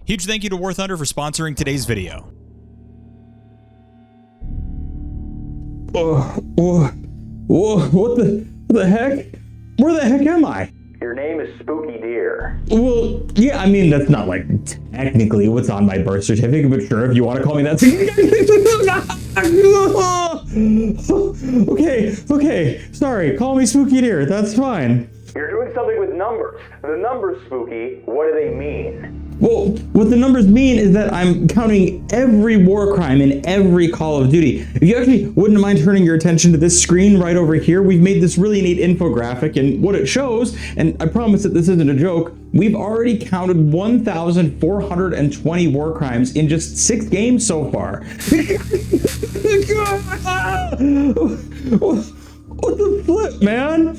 Huge thank you to War Thunder for sponsoring today's video. What the heck? Where the heck am I? Your name is Spooky Deer. Well, yeah, I mean, that's not like technically what's on my birth certificate, but sure, if you want to call me that. Okay, sorry, call me Spooky Deer, that's fine. You're doing something with numbers. The numbers, Spooky, what do they mean? Well, what the numbers mean is that I'm counting every war crime in every Call of Duty. If you actually wouldn't mind turning your attention to this screen right over here, we've made this really neat infographic, and what it shows, and I promise that this isn't a joke, we've already counted 1,420 war crimes in just 6 games so far. What the flip, man?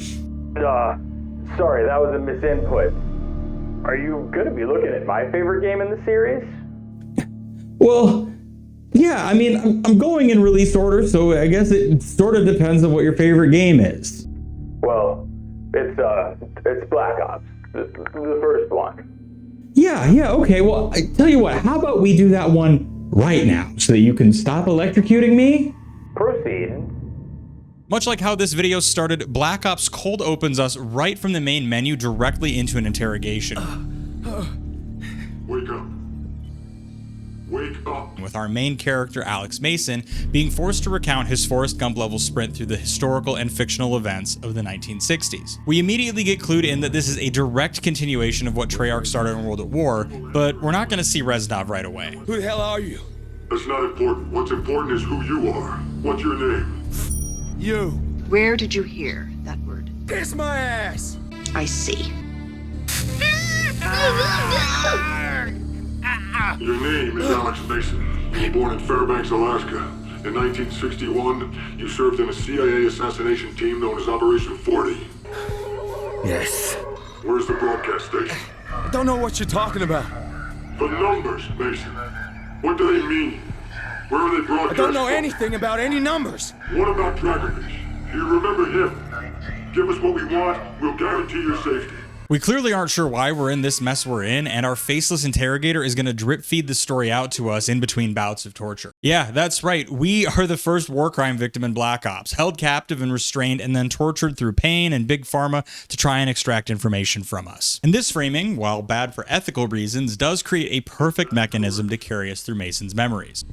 Sorry, that was a misinput. Are you gonna be looking at my favorite game in the series? Well, yeah, I mean, I'm going in release order, so I guess it sort of depends on what your favorite game is. Well, it's Black Ops, the first one. Yeah, okay, well, I tell you what, how about we do that one right now, so that you can stop electrocuting me? Proceed. Much like how this video started, Black Ops cold opens us right from the main menu directly into an interrogation. Wake up. Wake up. With our main character, Alex Mason, being forced to recount his Forrest Gump level sprint through the historical and fictional events of the 1960s. We immediately get clued in that this is a direct continuation of what Treyarch started in World at War, but we're not going to see Reznov right away. Who the hell are you? That's not important. What's important is who you are. What's your name? You. Where did you hear that word? Kiss my ass. I see. Your name is Alex Mason. You were born in Fairbanks, Alaska. In 1961, you served in a CIA assassination team known as Operation 40. Yes. Where's the broadcast station? I don't know what you're talking about. The numbers, Mason. What do they mean? Where are they I broadcast? don't know anything about any numbers. What about Dragovich? Do you remember him? Give us what we want, we'll guarantee your safety. We clearly aren't sure why we're in this mess we're in, and our faceless interrogator is going to drip feed the story out to us in between bouts of torture. Yeah, that's right, we are the first war crime victim in Black Ops, held captive and restrained and then tortured through pain and big pharma to try and extract information from us. And this framing, while bad for ethical reasons, does create a perfect mechanism to carry us through Mason's memories.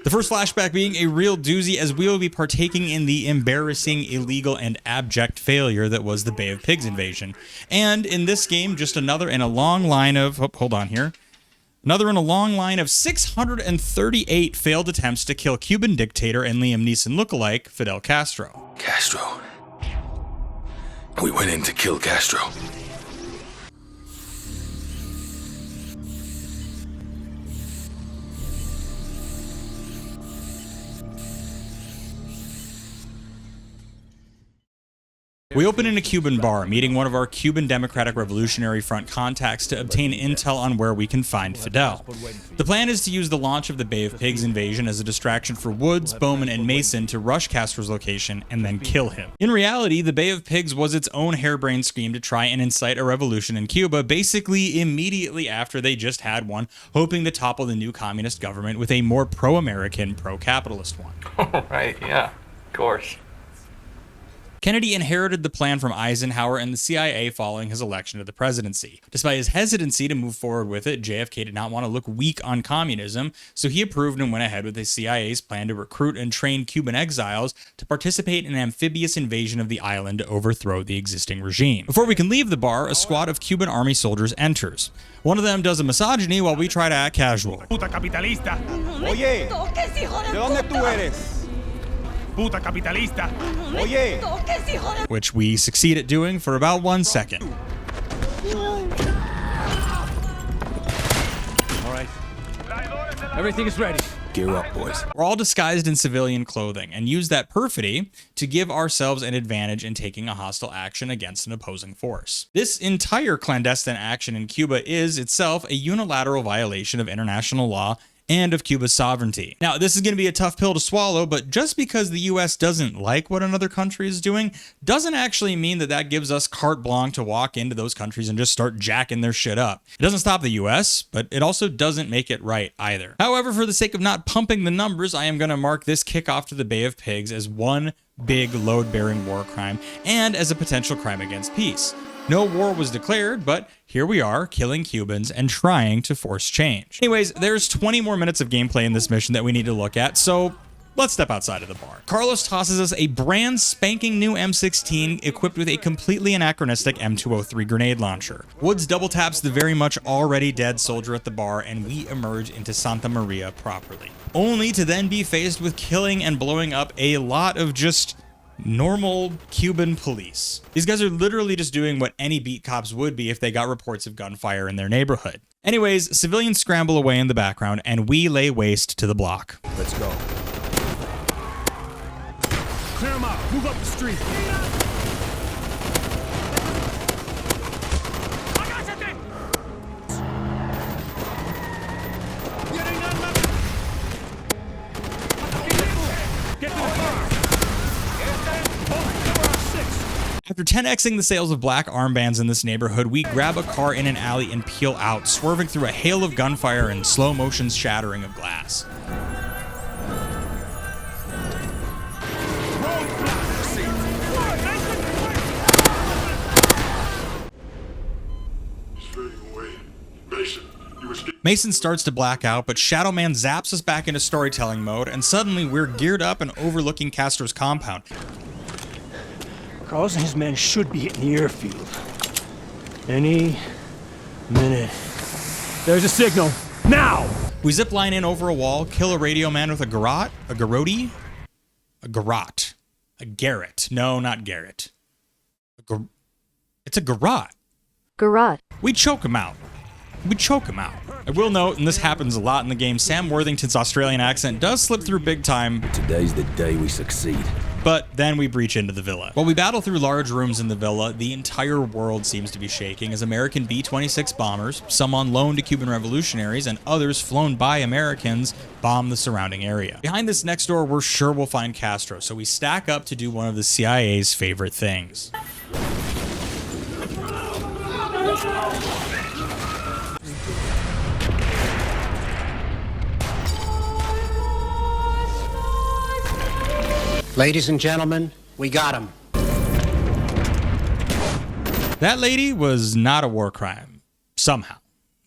The first flashback being a real doozy, as we will be partaking in the embarrassing, illegal, and abject failure that was the Bay of Pigs invasion. And in this game, just another in a long line of, another in a long line of 638 failed attempts to kill Cuban dictator and Liam Neeson lookalike, Fidel Castro. Castro. We went in to kill Castro. We open in a Cuban bar, meeting one of our Cuban Democratic Revolutionary Front contacts to obtain intel on where we can find Fidel. The plan is to use the launch of the Bay of Pigs invasion as a distraction for Woods, Bowman, and Mason to rush Castro's location and then kill him. In reality, the Bay of Pigs was its own harebrained scheme to try and incite a revolution in Cuba, basically immediately after they just had one, hoping to topple the new communist government with a more pro-American, pro-capitalist one. Right, yeah, of course. Kennedy inherited the plan from Eisenhower and the CIA following his election to the presidency. Despite his hesitancy to move forward with it, JFK did not want to look weak on communism, so he approved and went ahead with the CIA's plan to recruit and train Cuban exiles to participate in an amphibious invasion of the island to overthrow the existing regime. Before we can leave the bar, a squad of Cuban army soldiers enters. One of them does a misogyny while we try to act casual. Puta capitalista. Oye, ¿de dónde tú eres? Puta capitalista. Oye. Which we succeed at doing for about 1 second. All right. Everything is ready. Gear up, boys. We're all disguised in civilian clothing and use that perfidy to give ourselves an advantage in taking a hostile action against an opposing force. This entire clandestine action in Cuba is itself a unilateral violation of international law and of Cuba's sovereignty. Now, this is going to be a tough pill to swallow, but just because the US doesn't like what another country is doing doesn't actually mean that that gives us carte blanche to walk into those countries and just start jacking their shit up. It doesn't stop the US, but it also doesn't make it right either. However, for the sake of not pumping the numbers, I am going to mark this kickoff to the Bay of Pigs as one big load-bearing war crime and as a potential crime against peace. No war was declared, but here we are, killing Cubans and trying to force change. Anyways, there's 20 more minutes of gameplay in this mission that we need to look at, so let's step outside of the bar. Carlos tosses us a brand spanking new M16 equipped with a completely anachronistic M203 grenade launcher. Woods double taps the very much already dead soldier at the bar, and we emerge into Santa Maria properly, only to then be faced with killing and blowing up a lot of just normal Cuban police. These guys are literally just doing what any beat cops would be if they got reports of gunfire in their neighborhood. Anyways, civilians scramble away in the background, and we lay waste to the block. Let's go. Clear them out. Move up the street. Get to the car. After 10xing the sales of black armbands in this neighborhood, we grab a car in an alley and peel out, swerving through a hail of gunfire and slow motion shattering of glass. Mason starts to black out, but Shadow Man zaps us back into storytelling mode, and suddenly we're geared up and overlooking Castro's compound. Carlos and his men should be in the airfield any minute. There's a signal. Now! We zipline in over a wall, kill a radio man with a garrote? A garrote? A garrote. A garret. No, not Garrett. It's a garrote. Garrote. We choke him out. We choke him out. I will note, and this happens a lot in the game, Sam Worthington's Australian accent does slip through big time. Today's the day we succeed. But then we breach into the villa. While we battle through large rooms in the villa, the entire world seems to be shaking as American B-26 bombers, some on loan to Cuban revolutionaries and others flown by Americans, bomb the surrounding area. Behind this next door, we're sure we'll find Castro, so we stack up to do one of the CIA's favorite things. Ladies and gentlemen, we got him. That lady was not a war crime. Somehow.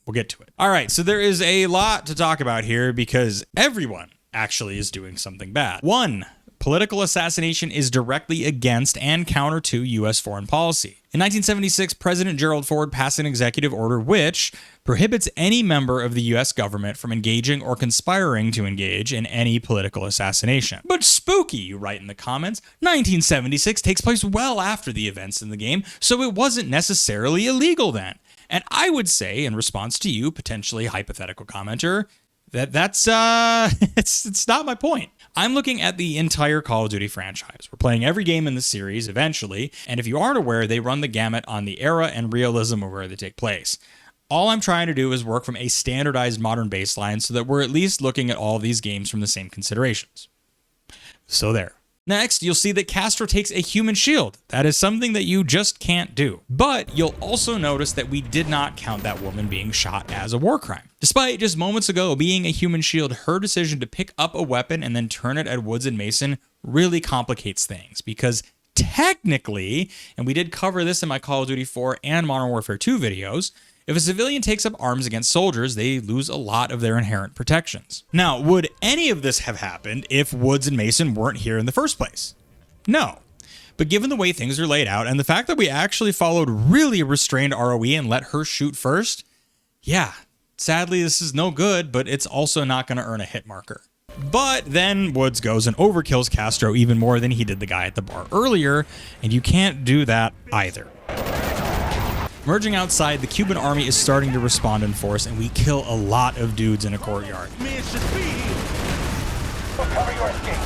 We'll get to it. All right, so there is a lot to talk about here because everyone actually is doing something bad. One, political assassination is directly against and counter to U.S. foreign policy. In 1976, President Gerald Ford passed an executive order which prohibits any member of the U.S. government from engaging or conspiring to engage in any political assassination. But spooky, you write in the comments. 1976 takes place well after the events in the game, so it wasn't necessarily illegal then. And I would say, in response to you, potentially hypothetical commenter, that's it's not my point. I'm looking at the entire Call of Duty franchise. We're playing every game in the series eventually, and if you aren't aware, they run the gamut on the era and realism of where they take place. All I'm trying to do is work from a standardized modern baseline so that we're at least looking at all these games from the same considerations. So there. Next, you'll see that Castro takes a human shield. That is something that you just can't do. But you'll also notice that we did not count that woman being shot as a war crime. Despite just moments ago being a human shield, her decision to pick up a weapon and then turn it at Woods and Mason really complicates things because technically, and we did cover this in my Call of Duty 4 and Modern Warfare 2 videos, if a civilian takes up arms against soldiers, they lose a lot of their inherent protections. Now, would any of this have happened if Woods and Mason weren't here in the first place? No. But given the way things are laid out and the fact that we actually followed really restrained ROE and let her shoot first, yeah, sadly this is no good, but it's also not going to earn a hit marker. But then Woods goes and overkills Castro even more than he did the guy at the bar earlier, and you can't do that either. Emerging outside, the Cuban army is starting to respond in force, and we kill a lot of dudes in a courtyard. Man should be here. Cover your escape.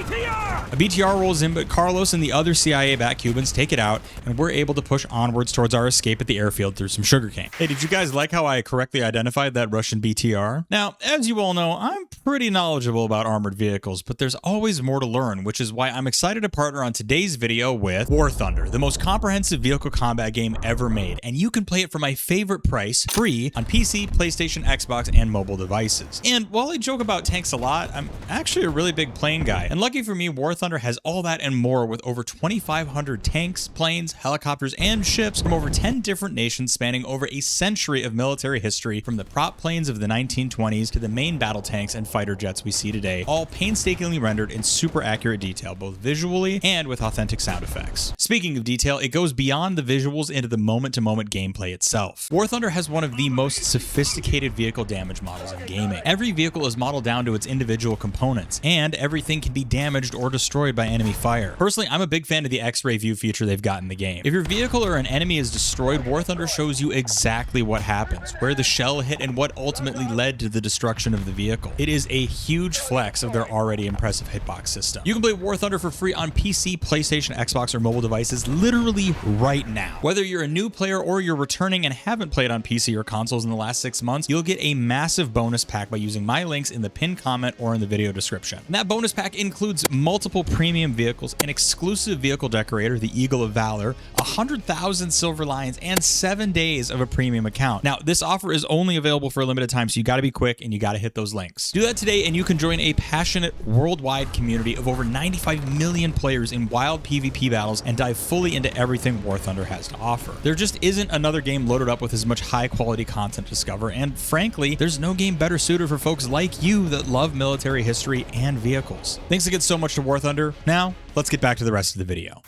BTR! A BTR rolls in, but Carlos and the other CIA-backed Cubans take it out, and we're able to push onwards towards our escape at the airfield through some sugarcane. Hey, did you guys like how I correctly identified that Russian BTR? Now, as you all know, I'm pretty knowledgeable about armored vehicles, but there's always more to learn, which is why I'm excited to partner on today's video with War Thunder, the most comprehensive vehicle combat game ever made, and you can play it for my favorite price, free, on PC, PlayStation, Xbox, and mobile devices. And while I joke about tanks a lot, I'm actually a really big plane guy, and lucky for me, War Thunder has all that and more with over 2,500 tanks, planes, helicopters, and ships from over 10 different nations spanning over a century of military history, from the prop planes of the 1920s to the main battle tanks and fighter jets we see today, all painstakingly rendered in super accurate detail, both visually and with authentic sound effects. Speaking of detail, it goes beyond the visuals into the moment-to-moment gameplay itself. War Thunder has one of the most sophisticated vehicle damage models in gaming. Every vehicle is modeled down to its individual components, and everything can be damaged or destroyed by enemy fire. Personally, I'm a big fan of the X-ray view feature they've got in the game. If your vehicle or an enemy is destroyed, War Thunder shows you exactly what happens, where the shell hit, and what ultimately led to the destruction of the vehicle. It is a huge flex of their already impressive hitbox system. You can play War Thunder for free on PC, PlayStation, Xbox, or mobile devices literally right now. Whether you're a new player or you're returning and haven't played on PC or consoles in the last 6 months, you'll get a massive bonus pack by using my links in the pinned comment or in the video description. And that bonus pack includes multiple premium vehicles, an exclusive vehicle decorator, the Eagle of Valor, 100,000 silver lions, and 7 days of a premium account. Now, this offer is only available for a limited time, so you gotta be quick and you gotta hit those links. Do that today and you can join a passionate worldwide community of over 95 million players in wild PvP battles and dive fully into everything War Thunder has to offer. There just isn't another game loaded up with as much high quality content to discover, and frankly, there's no game better suited for folks like you that love military history and vehicles. Thanks again so much to War Thunder. Now, let's get back to the rest of the video.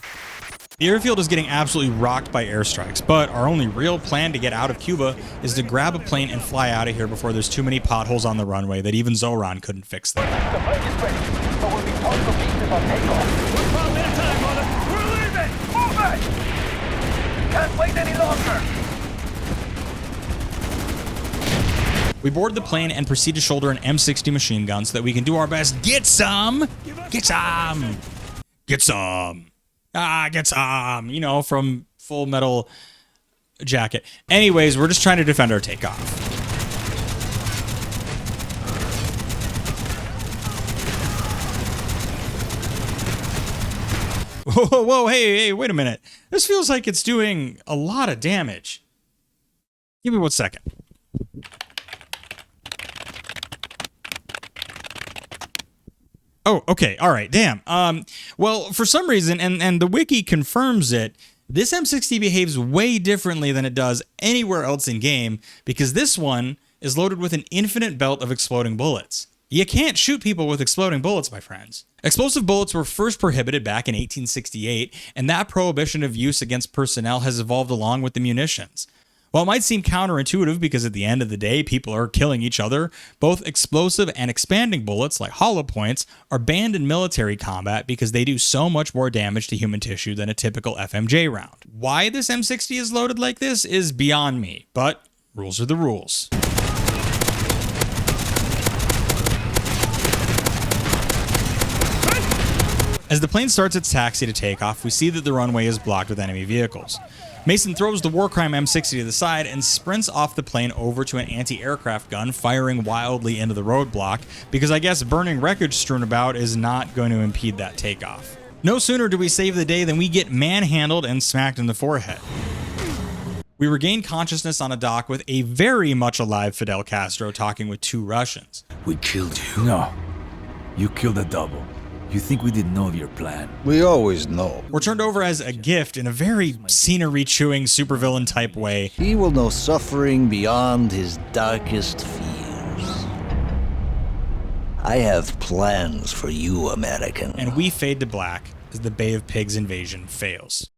The airfield is getting absolutely rocked by airstrikes, but our only real plan to get out of Cuba is to grab a plane and fly out of here before there's too many potholes on the runway that even Zoran couldn't fix them. The plane is ready, but we'll be torn to pieces on takeoff. 1 pound at a time, mother! We're leaving! Move it! Can't wait any longer! We board the plane and proceed to shoulder an M60 machine gun so that we can do our best. Get some! Get some! Get some! Get some! You know, from Full Metal Jacket. Anyways, we're just trying to defend our takeoff. Whoa, whoa, hey, wait a minute. This feels like it's doing a lot of damage. Give me 1 second. Oh, okay. All right. Damn. Well, for some reason, and the wiki confirms it, this M60 behaves way differently than it does anywhere else in game, because this one is loaded with an infinite belt of exploding bullets. You can't shoot people with exploding bullets, my friends. Explosive bullets were first prohibited back in 1868, and that prohibition of use against personnel has evolved along with the munitions. While it might seem counterintuitive because at the end of the day, people are killing each other, both explosive and expanding bullets, like hollow points, are banned in military combat because they do so much more damage to human tissue than a typical FMJ round. Why this M60 is loaded like this is beyond me, but rules are the rules. As the plane starts its taxi to takeoff, we see that the runway is blocked with enemy vehicles. Mason throws the Warcrime M60 to the side and sprints off the plane over to an anti-aircraft gun, firing wildly into the roadblock, because I guess burning wreckage strewn about is not going to impede that takeoff. No sooner do we save the day than we get manhandled and smacked in the forehead. We regain consciousness on a dock with a very much alive Fidel Castro talking with 2 Russians. We killed you. No. You killed a double. You think we didn't know of your plan? We always know. We're turned over as a gift in a very scenery-chewing supervillain type way. He will know suffering beyond his darkest fears. I have plans for you, American. And we fade to black as the Bay of Pigs invasion fails.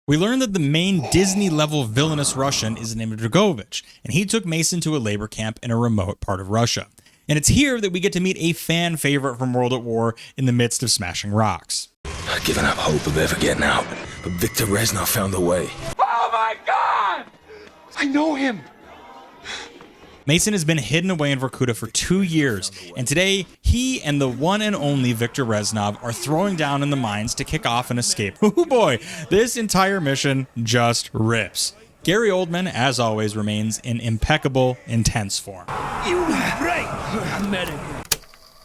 We learn that the main Disney-level villainous Russian is named Dragovich, and he took Mason to a labor camp in a remote part of Russia. And it's here that we get to meet a fan favorite from World at War in the midst of smashing rocks. I'd given up hope of ever getting out, but Victor Reznov found a way. Oh my God! I know him! Mason has been hidden away in Vorkuta for 2 years, and today, he and the one and only Viktor Reznov are throwing down in the mines to kick off an escape. Oh boy, this entire mission just rips. Gary Oldman, as always, remains in impeccable, intense form.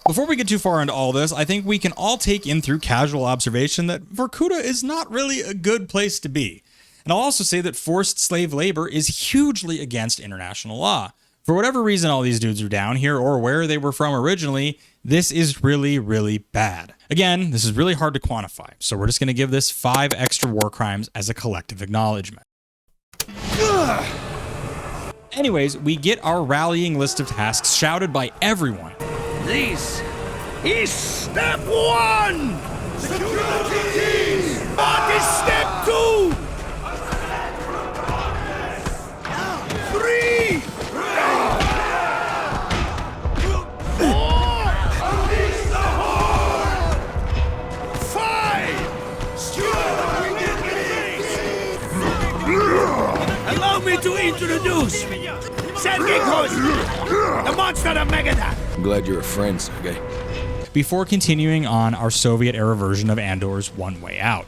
Before we get too far into all this, I think we can all take in through casual observation that Vorkuta is not really a good place to be. And I'll also say that forced slave labor is hugely against international law. For whatever reason all these dudes are down here or where they were from originally, this is really, really bad. Again, this is really hard to quantify, so we're just going to give this 5 extra war crimes as a collective acknowledgement. Anyways, we get our rallying list of tasks shouted by everyone. This is step 1! Security teams! What is step 2? 3! 4! Unleash the horde! 5! Allow me to introduce Sergei Kozin, the monster of Megadeth. I'm glad you're a friend, Sergei. Before continuing on our Soviet-era version of Andor's One Way Out.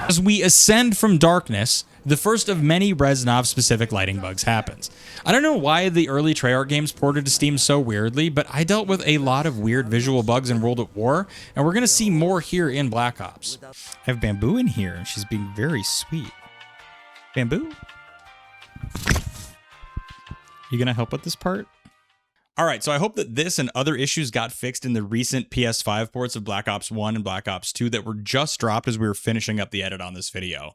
As we ascend from darkness, the first of many Reznov-specific lighting bugs happens. I don't know why the early Treyarch games ported to Steam so weirdly, but I dealt with a lot of weird visual bugs in World at War, and we're going to see more here in Black Ops. I have Bamboo in here, and she's being very sweet. Bamboo? You gonna help with this part? Alright, so I hope that this and other issues got fixed in the recent PS5 ports of Black Ops 1 and Black Ops 2 that were just dropped as we were finishing up the edit on this video.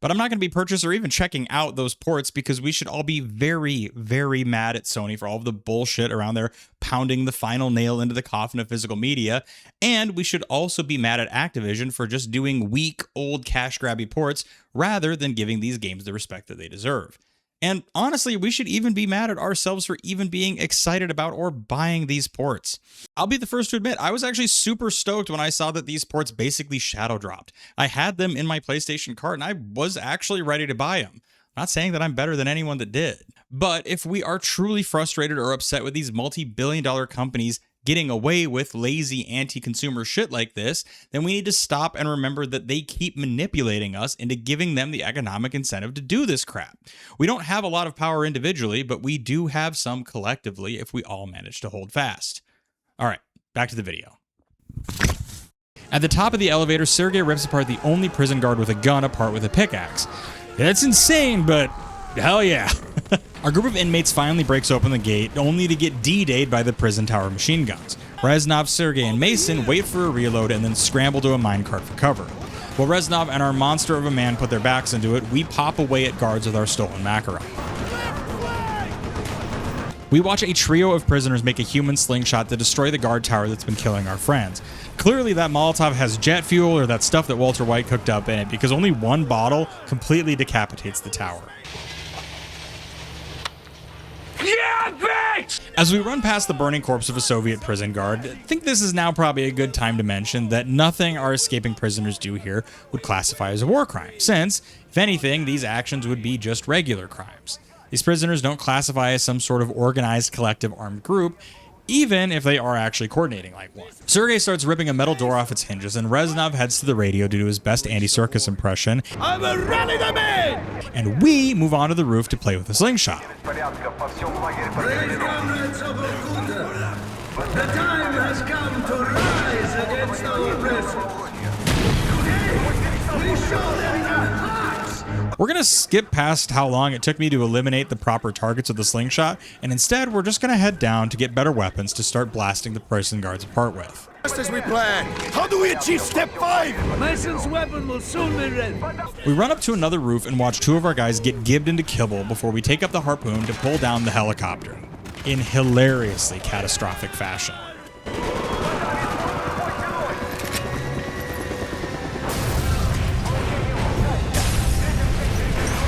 But I'm not going to be purchasing or even checking out those ports because we should all be very, very mad at Sony for all of the bullshit around there pounding the final nail into the coffin of physical media, and we should also be mad at Activision for just doing weak, old cash-grabby ports rather than giving these games the respect that they deserve. And honestly, we should even be mad at ourselves for even being excited about or buying these ports. I'll be the first to admit, I was actually super stoked when I saw that these ports basically shadow dropped. I had them in my PlayStation cart and I was actually ready to buy them. Not saying that I'm better than anyone that did. But if we are truly frustrated or upset with these multi-billion-dollar companies getting away with lazy anti-consumer shit like this, then we need to stop and remember that they keep manipulating us into giving them the economic incentive to do this crap. We don't have a lot of power individually, but we do have some collectively if we all manage to hold fast. All right, back to the video. At the top of the elevator, Sergei rips apart the only prison guard with a gun apart with a pickaxe. That's insane, but hell yeah. Our group of inmates finally breaks open the gate, only to get D-Day'd by the prison tower machine guns. Reznov, Sergei, and Mason wait for a reload and then scramble to a minecart for cover. While Reznov and our monster of a man put their backs into it, we pop away at guards with our stolen Makarov. We watch a trio of prisoners make a human slingshot to destroy the guard tower that's been killing our friends. Clearly that Molotov has jet fuel or that stuff that Walter White cooked up in it, because only one bottle completely decapitates the tower. Yeah, bitch! As we run past the burning corpse of a Soviet prison guard, I think this is now probably a good time to mention that nothing our escaping prisoners do here would classify as a war crime, since, if anything, these actions would be just regular crimes. These prisoners don't classify as some sort of organized collective armed group, even if they are actually coordinating like one. Sergei starts ripping a metal door off its hinges, and Reznov heads to the radio to do his best Andy Serkis impression. I will rally them in! And we move on to the roof to play with the slingshot. Brave comrades of Vorkuta, the time has come to rise against our oppressors. Today, we show them their hearts. We're going to skip past how long it took me to eliminate the proper targets of the slingshot, and instead we're just going to head down to get better weapons to start blasting the prison guards apart with. Just as we planned. How do we achieve step 5? Mason's weapon will soon be ready. We run up to another roof and watch 2 of our guys get gibbed into kibble before we take up the harpoon to pull down the helicopter, in hilariously catastrophic fashion.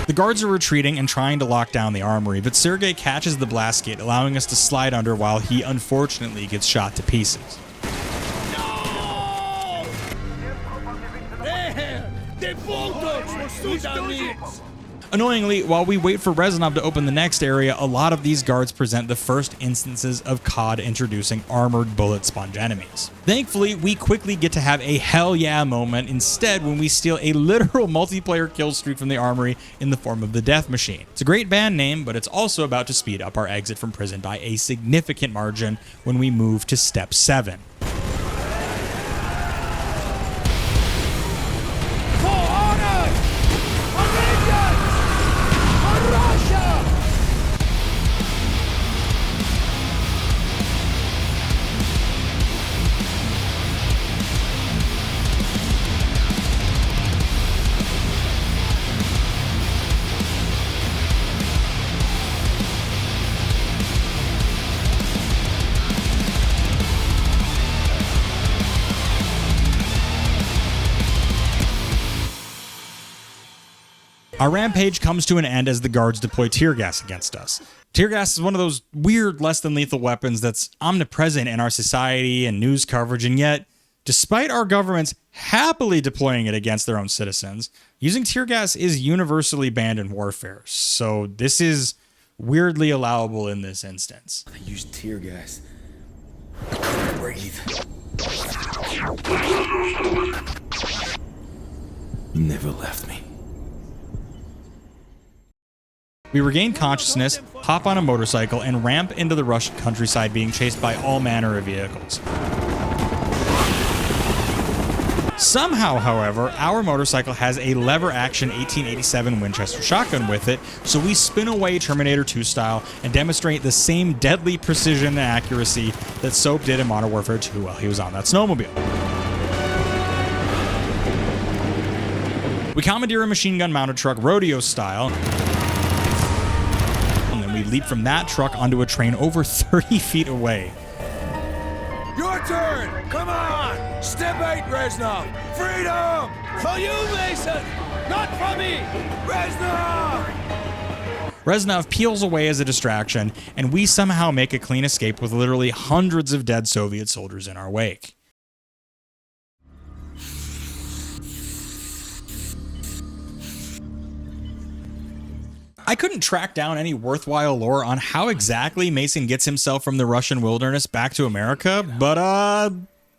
The guards are retreating and trying to lock down the armory, but Sergei catches the blast gate, allowing us to slide under while he unfortunately gets shot to pieces. No! There! Annoyingly, while we wait for Reznov to open the next area, a lot of these guards present the first instances of COD introducing armored bullet sponge enemies. Thankfully, we quickly get to have a hell yeah moment instead when we steal a literal multiplayer kill streak from the armory in the form of the Death Machine. It's a great band name, but it's also about to speed up our exit from prison by a significant margin when we move to Step 7. Our rampage comes to an end as the guards deploy tear gas against us. Tear gas is one of those weird, less than lethal weapons that's omnipresent in our society and news coverage, and yet, despite our governments happily deploying it against their own citizens, using tear gas is universally banned in warfare. So this is weirdly allowable in this instance. I used tear gas. I couldn't breathe. You never left me. We regain consciousness, hop on a motorcycle, and ramp into the Russian countryside being chased by all manner of vehicles. Somehow, however, our motorcycle has a lever-action 1887 Winchester shotgun with it, so we spin away Terminator 2 style and demonstrate the same deadly precision and accuracy that Soap did in Modern Warfare 2 while he was on that snowmobile. We commandeer a machine gun mounted truck rodeo style, and then we leap from that truck onto a train over 30 feet away. Your turn! Come on! Step 8, Reznov! Freedom! For you, Mason! Not for me! Reznov! Reznov peels away as a distraction, and we somehow make a clean escape with literally hundreds of dead Soviet soldiers in our wake. I couldn't track down any worthwhile lore on how exactly Mason gets himself from the Russian wilderness back to America, but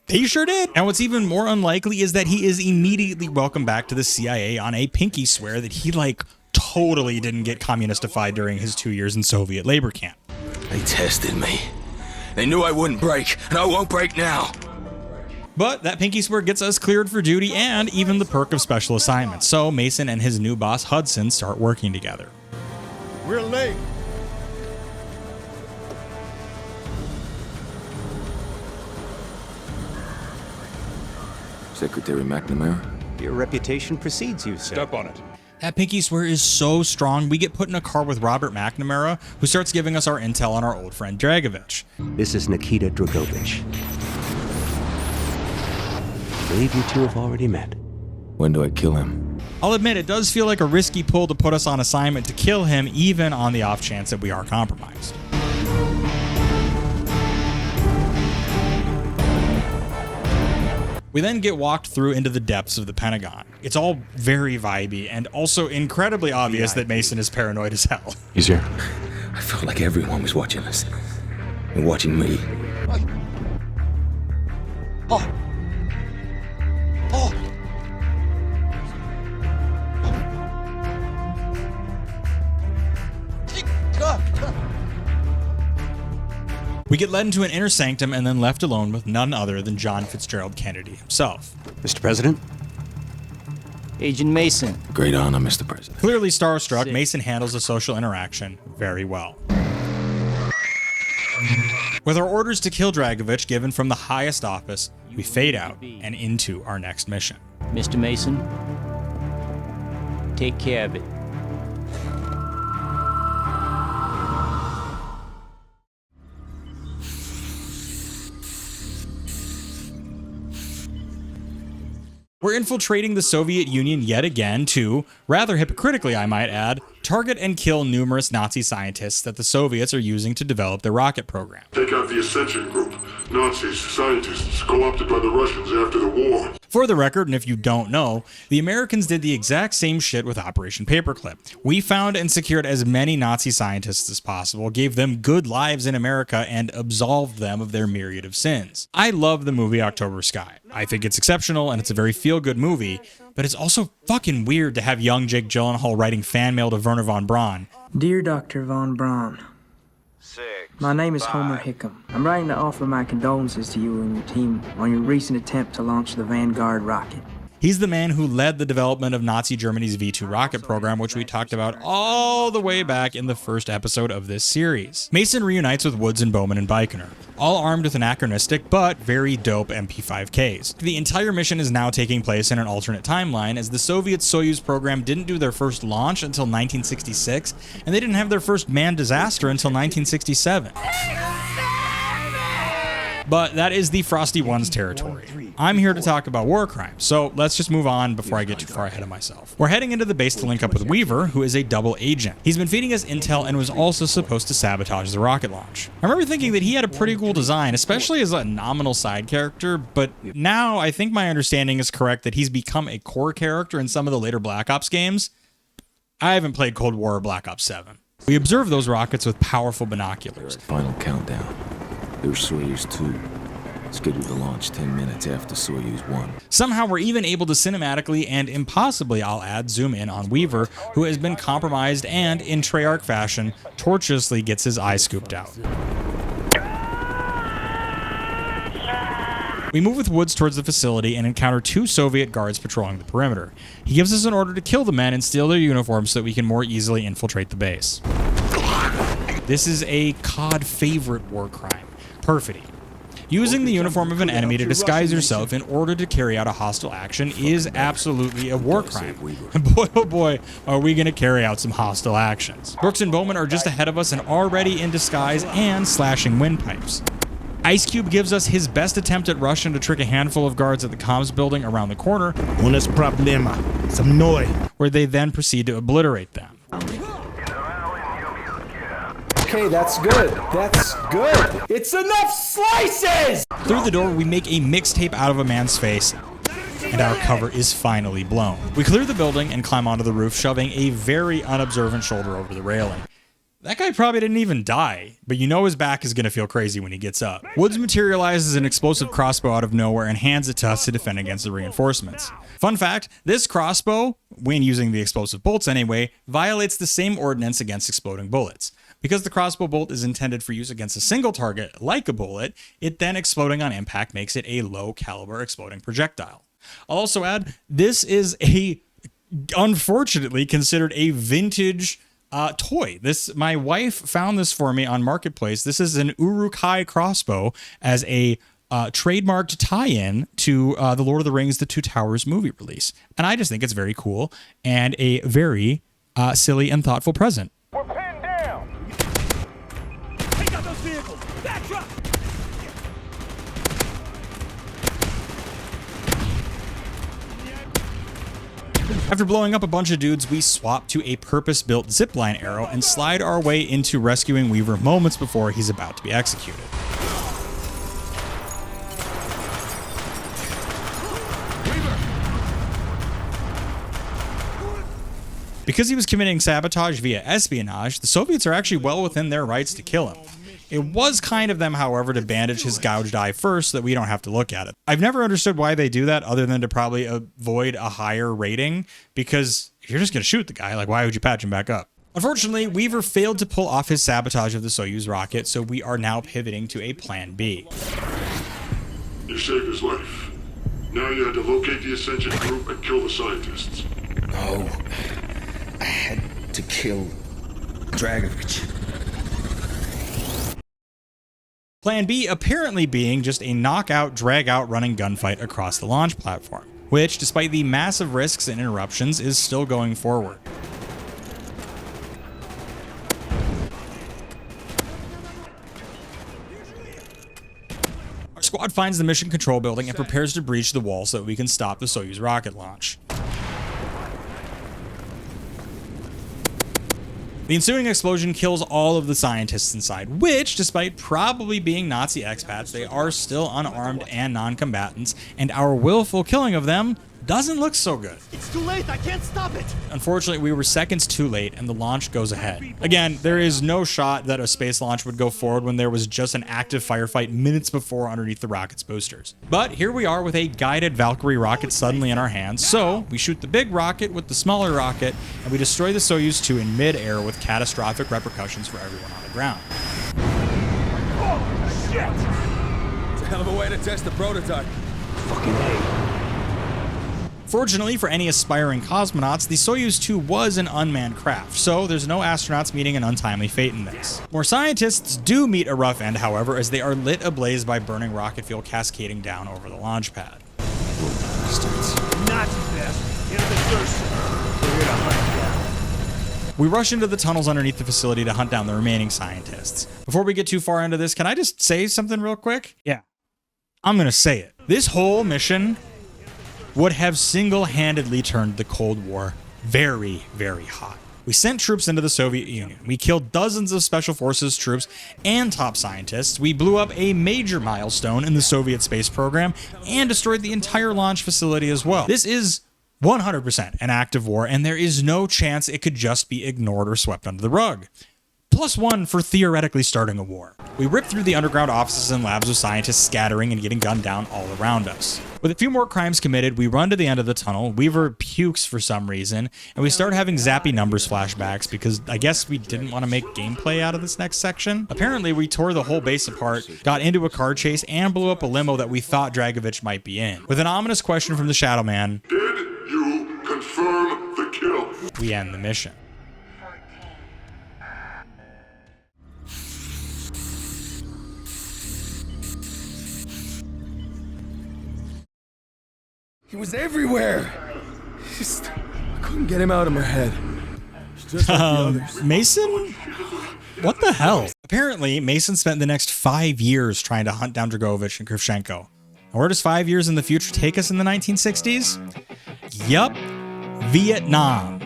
he sure did. And what's even more unlikely is that he is immediately welcomed back to the CIA on a pinky swear that he totally didn't get communistified during his 2 years in Soviet labor camp. They tested me. They knew I wouldn't break, and I won't break now. But that pinky swear gets us cleared for duty and even the perk of special assignments. So Mason and his new boss Hudson start working together. We're late. Secretary McNamara? Your reputation precedes you, sir. Step on it. That pinky swear is so strong, we get put in a car with Robert McNamara, who starts giving us our intel on our old friend Dragovich. This is Nikita Dragovich. I believe you two have already met. When do I kill him? I'll admit it does feel like a risky pull to put us on assignment to kill him, even on the off chance that we are compromised. We then get walked through into the depths of the Pentagon. It's all very vibey and also incredibly obvious that Mason is paranoid as hell. He's here. I felt like everyone was watching us. And watching me. Oh! We get led into an inner sanctum and then left alone with none other than John Fitzgerald Kennedy himself. Mr. President? Agent Mason. Great honor, Mr. President. Clearly starstruck, Mason handles the social interaction very well. With our orders to kill Dragovich given from the highest office, we fade out and into our next mission. Mr. Mason, take care of it. We're infiltrating the Soviet Union yet again to, rather hypocritically I might add, target and kill numerous Nazi scientists that the Soviets are using to develop their rocket program. Take out the Ascension Group. Nazis, scientists, co-opted by the Russians after the war. For the record, and if you don't know, the Americans did the exact same shit with Operation Paperclip. We found and secured as many Nazi scientists as possible, gave them good lives in America, and absolved them of their myriad of sins. I love the movie October Sky. I think it's exceptional, and it's a very feel-good movie, but it's also fucking weird to have young Jake Gyllenhaal writing fan mail to Werner von Braun. Dear Dr. von Braun, my name is Homer Hickam. I'm writing to offer my condolences to you and your team on your recent attempt to launch the Vanguard rocket. He's the man who led the development of Nazi Germany's V2 rocket program, which we talked about all the way back in the first episode of this series. Mason reunites with Woods and Bowman and Baikonur, all armed with anachronistic but very dope MP5Ks. The entire mission is now taking place in an alternate timeline, as the Soviet Soyuz program didn't do their first launch until 1966, and they didn't have their first manned disaster until 1967. But that is the Frosty One's territory. I'm here to talk about war crimes, so let's just move on before I get too far ahead of myself. We're heading into the base to link up with Weaver, who is a double agent. He's been feeding us intel and was also supposed to sabotage the rocket launch. I remember thinking that he had a pretty cool design, especially as a nominal side character, but now I think my understanding is correct that he's become a core character in some of the later Black Ops games. I haven't played Cold War or Black Ops 7. We observe those rockets with powerful binoculars. Final countdown. There's Soyuz 2. Scheduled to launch 10 minutes after Soyuz 1. Somehow we're even able to cinematically and impossibly, I'll add, zoom in on Weaver, who has been compromised and, in Treyarch fashion, tortuously gets his eye scooped out. We move with Woods towards the facility and encounter 2 Soviet guards patrolling the perimeter. He gives us an order to kill the men and steal their uniforms so that we can more easily infiltrate the base. This is a COD favorite war crime, perfidy. Using the uniform of an enemy to disguise yourself in order to carry out a hostile action is absolutely a war crime. And boy, oh boy, are we going to carry out some hostile actions. Brooks and Bowman are just ahead of us and already in disguise and slashing windpipes. Ice Cube gives us his best attempt at Russian to trick a handful of guards at the comms building around the corner, where they then proceed to obliterate them. Okay, that's good. That's good. It's enough slices! Through the door, we make a mixtape out of a man's face, and our cover is finally blown. We clear the building and climb onto the roof, shoving a very unobservant shoulder over the railing. That guy probably didn't even die, but you know his back is going to feel crazy when he gets up. Woods materializes an explosive crossbow out of nowhere and hands it to us to defend against the reinforcements. Fun fact, this crossbow, when using the explosive bolts anyway, violates the same ordinance against exploding bullets. Because the crossbow bolt is intended for use against a single target, like a bullet, it then exploding on impact makes it a low caliber exploding projectile. I'll also add, this is unfortunately considered a vintage toy. My wife found this for me on Marketplace. This is an Uruk-hai crossbow as a trademarked tie-in to the Lord of the Rings: The Two Towers movie release. And I just think it's very cool and a very silly and thoughtful present. We're pinned down! Take out those vehicles! Back up! After blowing up a bunch of dudes, we swap to a purpose-built zipline arrow and slide our way into rescuing Weaver moments before he's about to be executed. Because he was committing sabotage via espionage, the Soviets are actually well within their rights to kill him. It was kind of them, however, to bandage his gouged eye first so that we don't have to look at it. I've never understood why they do that other than to probably avoid a higher rating, because if you're just going to shoot the guy, like, why would you patch him back up? Unfortunately, Weaver failed to pull off his sabotage of the Soyuz rocket, so we are now pivoting to a plan B. You saved his life. Now you had to locate the Ascension group and kill the scientists. No. I had to kill Dragovich. Plan B apparently being just a knockout, drag-out running gunfight across the launch platform, which, despite the massive risks and interruptions, is still going forward. Our squad finds the mission control building and prepares to breach the wall so that we can stop the Soyuz rocket launch. The ensuing explosion kills all of the scientists inside, which, despite probably being Nazi expats, they are still unarmed and non-combatants, and our willful killing of them doesn't look so good. It's too late, I can't stop it! Unfortunately, we were seconds too late and the launch goes ahead. Again, there is no shot that a space launch would go forward when there was just an active firefight minutes before underneath the rocket's boosters. But here we are with a guided Valkyrie rocket suddenly in our hands, so we shoot the big rocket with the smaller rocket and we destroy the Soyuz 2 in mid-air with catastrophic repercussions for everyone on the ground. Oh, shit! It's a hell of a way to test the prototype. Fucking A. Fortunately for any aspiring cosmonauts, the Soyuz 2 was an unmanned craft, so there's no astronauts meeting an untimely fate in this. More scientists do meet a rough end, however, as they are lit ablaze by burning rocket fuel cascading down over the launch pad. Nazi bastard. Get the thirst. We're here to hunt down. We rush into the tunnels underneath the facility to hunt down the remaining scientists. Before we get too far into this, can I just say something real quick? Yeah. I'm gonna say it. This whole mission would have single-handedly turned the Cold War very, very hot. We sent troops into the Soviet Union. We killed dozens of Special Forces troops and top scientists. We blew up a major milestone in the Soviet space program and destroyed the entire launch facility as well. This is 100% an act of war, and there is no chance it could just be ignored or swept under the rug. +1 for theoretically starting a war. We rip through the underground offices and labs with scientists scattering and getting gunned down all around us. With a few more crimes committed, we run to the end of the tunnel. Weaver pukes for some reason, and we start having zappy numbers flashbacks because I guess we didn't want to make gameplay out of this next section. Apparently, we tore the whole base apart, got into a car chase, and blew up a limo that we thought Dragovich might be in. With an ominous question from the Shadow Man, Did you confirm the kill? we end the mission. He was everywhere. I couldn't get him out of my head. Just like the others. Mason? What the hell? Apparently, Mason spent the next 5 years trying to hunt down Dragovich and Kravchenko. And where does 5 years in the future take us in the 1960s? Yup, Vietnam.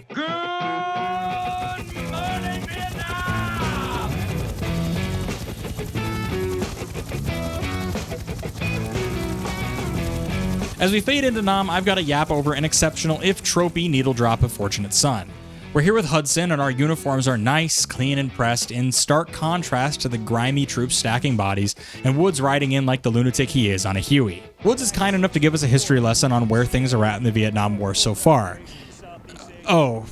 As we fade into Nam, I've got to yap over an exceptional, if tropey, needle drop of Fortunate Son. We're here with Hudson, and our uniforms are nice, clean, and pressed, in stark contrast to the grimy troops stacking bodies, and Woods riding in like the lunatic he is on a Huey. Woods is kind enough to give us a history lesson on where things are at in the Vietnam War so far. Oh,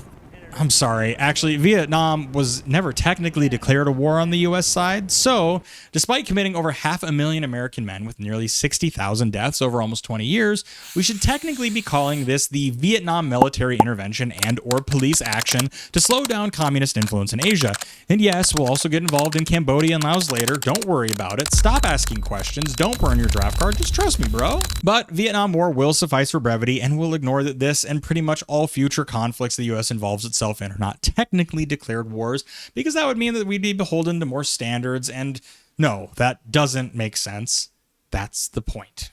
I'm sorry. Actually, Vietnam was never technically declared a war on the US side, so despite committing over 500,000 American men with nearly 60,000 deaths over almost 20 years, we should technically be calling this the Vietnam military intervention and or police action to slow down communist influence in Asia. And yes, we'll also get involved in Cambodia and Laos later. Don't worry about it. Stop asking questions. Don't burn your draft card. Just trust me, bro. But Vietnam War will suffice for brevity, and we'll ignore that this and pretty much all future conflicts the US involves itself in are not technically declared wars, because that would mean that we'd be beholden to more standards, and no, that doesn't make sense. That's the point.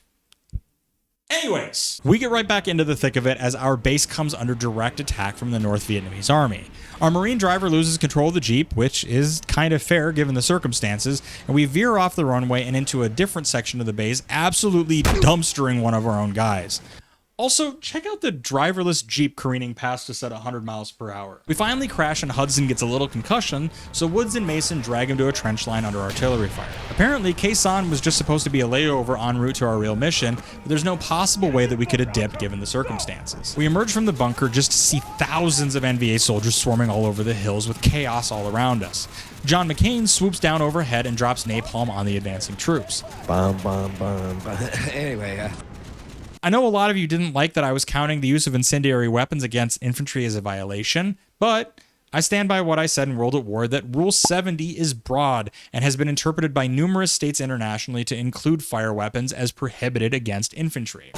Anyways, we get right back into the thick of it as our base comes under direct attack from the North Vietnamese army. Our Marine driver loses control of the Jeep, which is kind of fair given the circumstances, and we veer off the runway and into a different section of the base, absolutely dumpstering one of our own guys. Also, check out the driverless Jeep careening past us at 100 miles per hour. We finally crash and Hudson gets a little concussion, so Woods and Mason drag him to a trench line under artillery fire. Apparently, Khe-Sanh was just supposed to be a layover en route to our real mission, but there's no possible way that we could have dipped given the circumstances. We emerge from the bunker just to see thousands of NVA soldiers swarming all over the hills with chaos all around us. John McCain swoops down overhead and drops napalm on the advancing troops. Bomb. Anyway, I know a lot of you didn't like that I was counting the use of incendiary weapons against infantry as a violation, but I stand by what I said in World at War, that Rule 70 is broad and has been interpreted by numerous states internationally to include fire weapons as prohibited against infantry.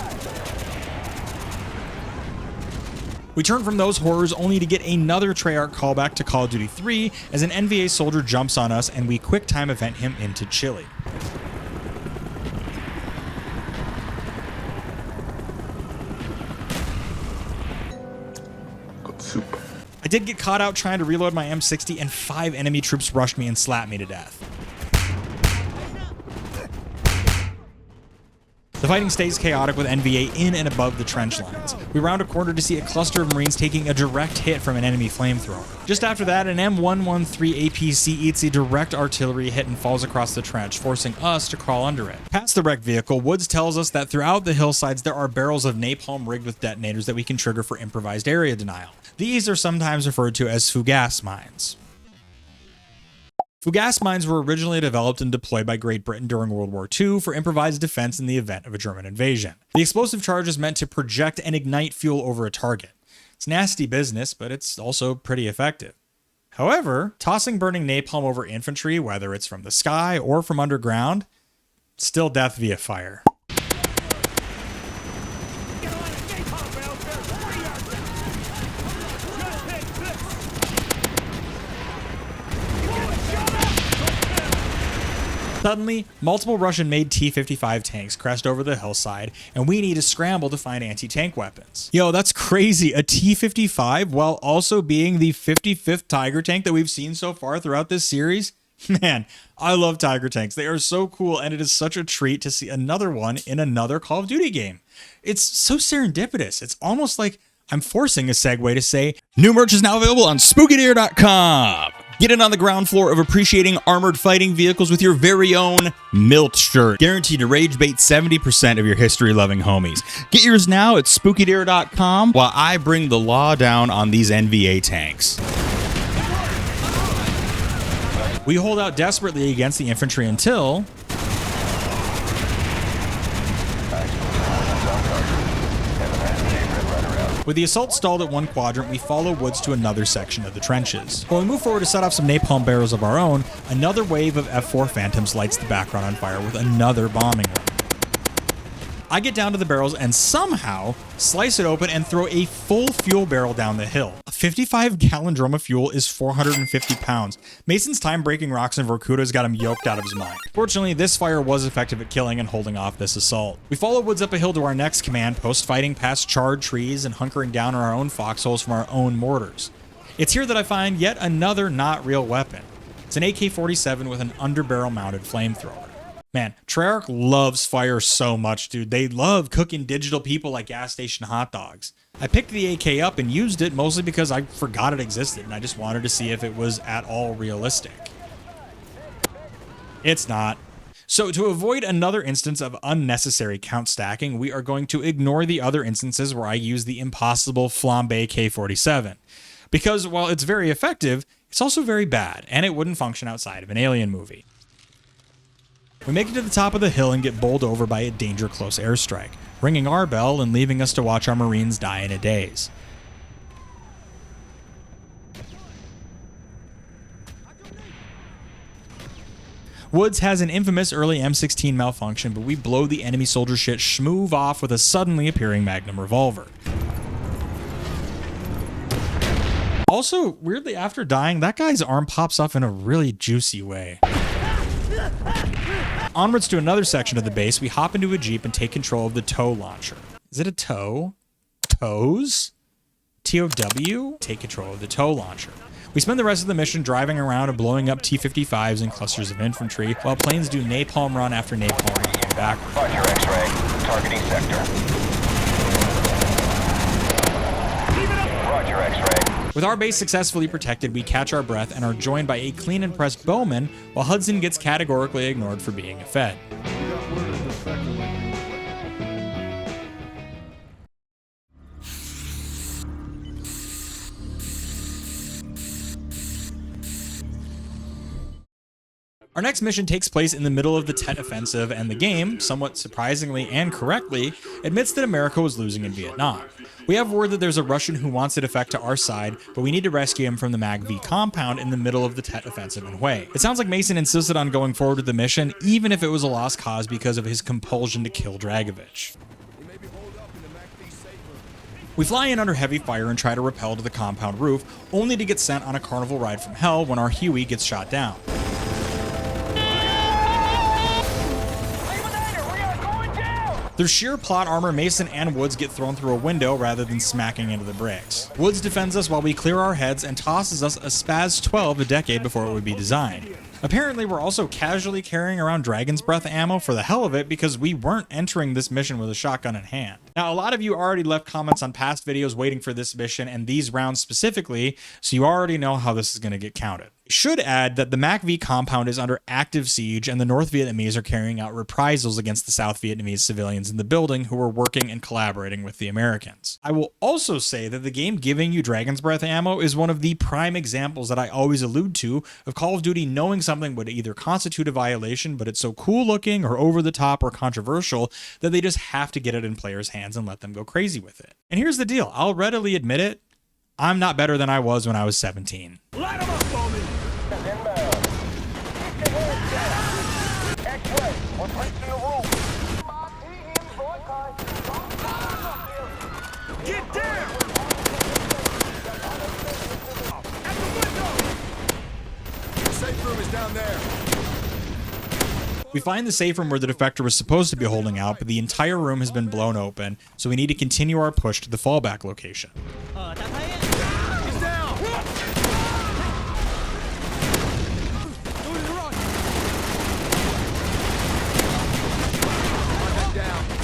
We turn from those horrors only to get another Treyarch callback to Call of Duty 3 as an NVA soldier jumps on us and we quick time event him into Chile. I did get caught out trying to reload my M60, and 5 enemy troops rushed me and slapped me to death. The fighting stays chaotic with NVA in and above the trench lines. We round a corner to see a cluster of Marines taking a direct hit from an enemy flamethrower. Just after that, an M113 APC eats a direct artillery hit and falls across the trench, forcing us to crawl under it. Past the wrecked vehicle, Woods tells us that throughout the hillsides there are barrels of napalm rigged with detonators that we can trigger for improvised area denial. These are sometimes referred to as Fugas mines. Fugas mines were originally developed and deployed by Great Britain during World War II for improvised defense in the event of a German invasion. The explosive charge is meant to project and ignite fuel over a target. It's nasty business, but it's also pretty effective. However, tossing burning napalm over infantry, whether it's from the sky or from underground, still death via fire. Suddenly, multiple Russian-made T-55 tanks crest over the hillside, and we need to scramble to find anti-tank weapons. Yo, that's crazy. A T-55 while also being the 55th Tiger tank that we've seen so far throughout this series? Man, I love Tiger tanks. They are so cool, and it is such a treat to see another one in another Call of Duty game. It's so serendipitous. It's almost like I'm forcing a segue to say, new merch is now available on SpookyDeer.com. Get in on the ground floor of appreciating armored fighting vehicles with your very own Milt shirt. Guaranteed to rage bait 70% of your history-loving homies. Get yours now at SpookyDeer.com while I bring the law down on these NVA tanks. We hold out desperately against the infantry until... With the assault stalled at one quadrant, we follow Woods to another section of the trenches. While we move forward to set off some napalm barrels of our own, another wave of F4 Phantoms lights the background on fire with another bombing run. I get down to the barrels and somehow slice it open and throw a full fuel barrel down the hill. A 55-gallon drum of fuel is 450 pounds. Mason's time breaking rocks in Vorkuta's got him yoked out of his mind. Fortunately, this fire was effective at killing and holding off this assault. We follow Woods up a hill to our next command post, fighting past charred trees and hunkering down on our own foxholes from our own mortars. It's here that I find yet another not real weapon. It's an AK-47 with an underbarrel mounted flamethrower. Man, Treyarch loves fire so much, dude. They love cooking digital people like gas station hot dogs. I picked the AK up and used it mostly because I forgot it existed and I just wanted to see if it was at all realistic. It's not. So to avoid another instance of unnecessary count stacking, we are going to ignore the other instances where I use the impossible flambe K-47. Because while it's very effective, it's also very bad, and it wouldn't function outside of an Alien movie. We make it to the top of the hill and get bowled over by a danger close airstrike, ringing our bell and leaving us to watch our Marines die in a daze. Woods has an infamous early M16 malfunction, but we blow the enemy soldier shit schmoove off with a suddenly appearing Magnum revolver. Also, weirdly after dying, that guy's arm pops off in a really juicy way. Onwards to another section of the base, we hop into a Jeep and take control of the tow launcher. Is it a tow? Tows? TOW? Take control of the tow launcher. We spend the rest of the mission driving around and blowing up T-55s and clusters of infantry, while planes do napalm run after napalm run going backwards. Roger, X-ray. Targeting sector. Roger, X-ray. With our base successfully protected, we catch our breath and are joined by a clean and pressed Bowman, while Hudson gets categorically ignored for being a Fed. Our next mission takes place in the middle of the Tet Offensive, and the game, somewhat surprisingly and correctly, admits that America was losing in Vietnam. We have word that there's a Russian who wants to defect to our side, but we need to rescue him from the MAG-V compound in the middle of the Tet Offensive in Hue. It sounds like Mason insisted on going forward with the mission, even if it was a lost cause because of his compulsion to kill Dragovich. We fly in under heavy fire and try to rappel to the compound roof, only to get sent on a carnival ride from hell when our Huey gets shot down. Through sheer plot armor, Mason and Woods get thrown through a window rather than smacking into the bricks. Woods defends us while we clear our heads and tosses us a Spaz 12 a decade before it would be designed. Apparently, we're also casually carrying around Dragon's Breath ammo for the hell of it because we weren't entering this mission with a shotgun in hand. Now, a lot of you already left comments on past videos waiting for this mission and these rounds specifically, so you already know how this is going to get counted. Should add that the MACV compound is under active siege and the North Vietnamese are carrying out reprisals against the South Vietnamese civilians in the building who are working and collaborating with the Americans. I will also say that the game giving you Dragon's Breath ammo is one of the prime examples that I always allude to of Call of Duty knowing something would either constitute a violation, but it's so cool looking or over the top or controversial that they just have to get it in players' hands and let them go crazy with it. And here's the deal, I'll readily admit it, I'm not better than I was when I was 17. Light 'em up for me! Get down! At the window! The safe room is down there. We find the safe room where the Defector was supposed to be holding out, but the entire room has been blown open, so we need to continue our push to the fallback location. He's down!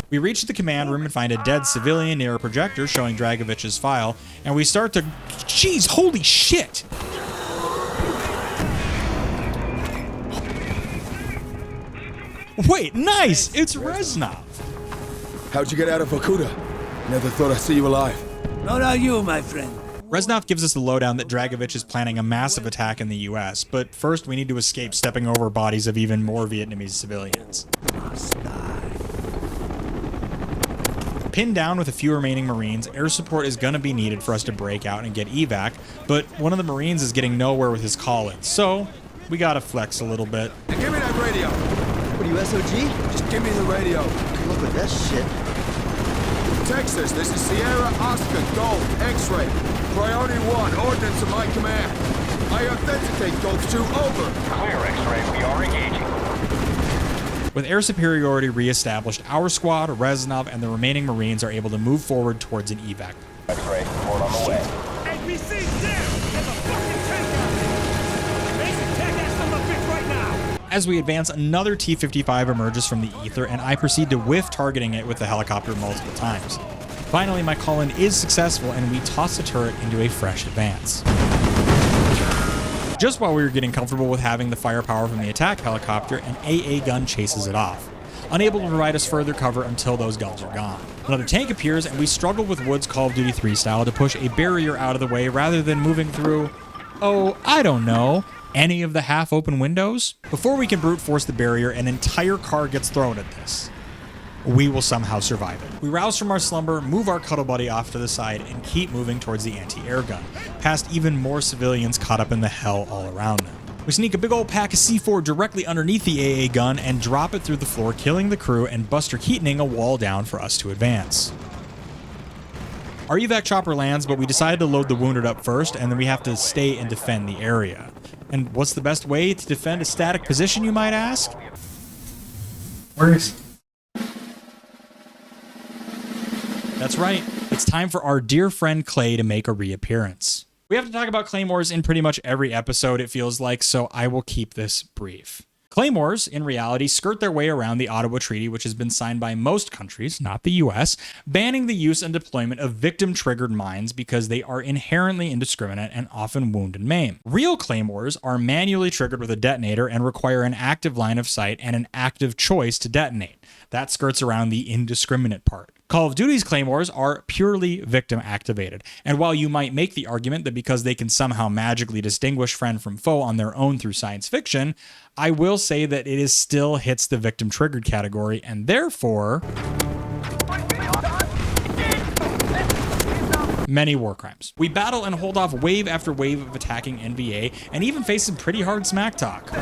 We reach the command room and find a dead civilian near a projector showing Dragovich's file, and we start to... Jeez, holy shit! Wait, nice! It's Reznov! How'd you get out of Vorkuta? Never thought I'd see you alive. Not are you, my friend. Reznov gives us the lowdown that Dragovich is planning a massive attack in the US, but first we need to escape stepping over bodies of even more Vietnamese civilians. Pinned down with a few remaining Marines, air support is going to be needed for us to break out and get evac, but one of the Marines is getting nowhere with his call-in, so we gotta flex a little bit. Hey, give me that radio. What are you, SOG? Just give me the radio. Look at that shit. Texas, this is Sierra Oscar, Golf, X-ray. Priority 1, ordnance of my command. I authenticate Golf 2, over. Clear, X-ray. We are engaging. With air superiority re-established, our squad, Reznov, and the remaining Marines are able to move forward towards an evac. X-ray, report on the way. APC's down! There's a fucking tank out there! Mason, tag that son of a bitch right now! As we advance, another T-55 emerges from the ether, and I proceed to whiff targeting it with the helicopter multiple times. Finally, my call-in is successful, and we toss the turret into a fresh advance. Just while we were getting comfortable with having the firepower from the attack helicopter, an AA gun chases it off, unable to provide us further cover until those guns are gone. Another tank appears, and we struggle with Wood's Call of Duty 3 style to push a barrier out of the way rather than moving through, oh, I don't know, any of the half-open windows? Before we can brute force the barrier, an entire car gets thrown at this. We will somehow survive it. We rouse from our slumber, move our cuddle buddy off to the side, and keep moving towards the anti-air gun, past even more civilians caught up in the hell all around them. We sneak a big old pack of C4 directly underneath the AA gun and drop it through the floor, killing the crew and Buster Keatoning a wall down for us to advance. Our evac chopper lands, but we decided to load the wounded up first, and then we have to stay and defend the area. And what's the best way to defend a static position, you might ask? Where is... That's right, it's time for our dear friend Clay to make a reappearance. We have to talk about claymores in pretty much every episode, it feels like, so I will keep this brief. Claymores, in reality, skirt their way around the Ottawa Treaty, which has been signed by most countries, not the US, banning the use and deployment of victim-triggered mines because they are inherently indiscriminate and often wound and maim. Real claymores are manually triggered with a detonator and require an active line of sight and an active choice to detonate. That skirts around the indiscriminate part. Call of Duty's claymores are purely victim activated, and while you might make the argument that because they can somehow magically distinguish friend from foe on their own through science fiction, I will say that it is still hits the victim triggered category, and therefore many war crimes. We battle and hold off wave after wave of attacking NVA, and even face some pretty hard smack talk.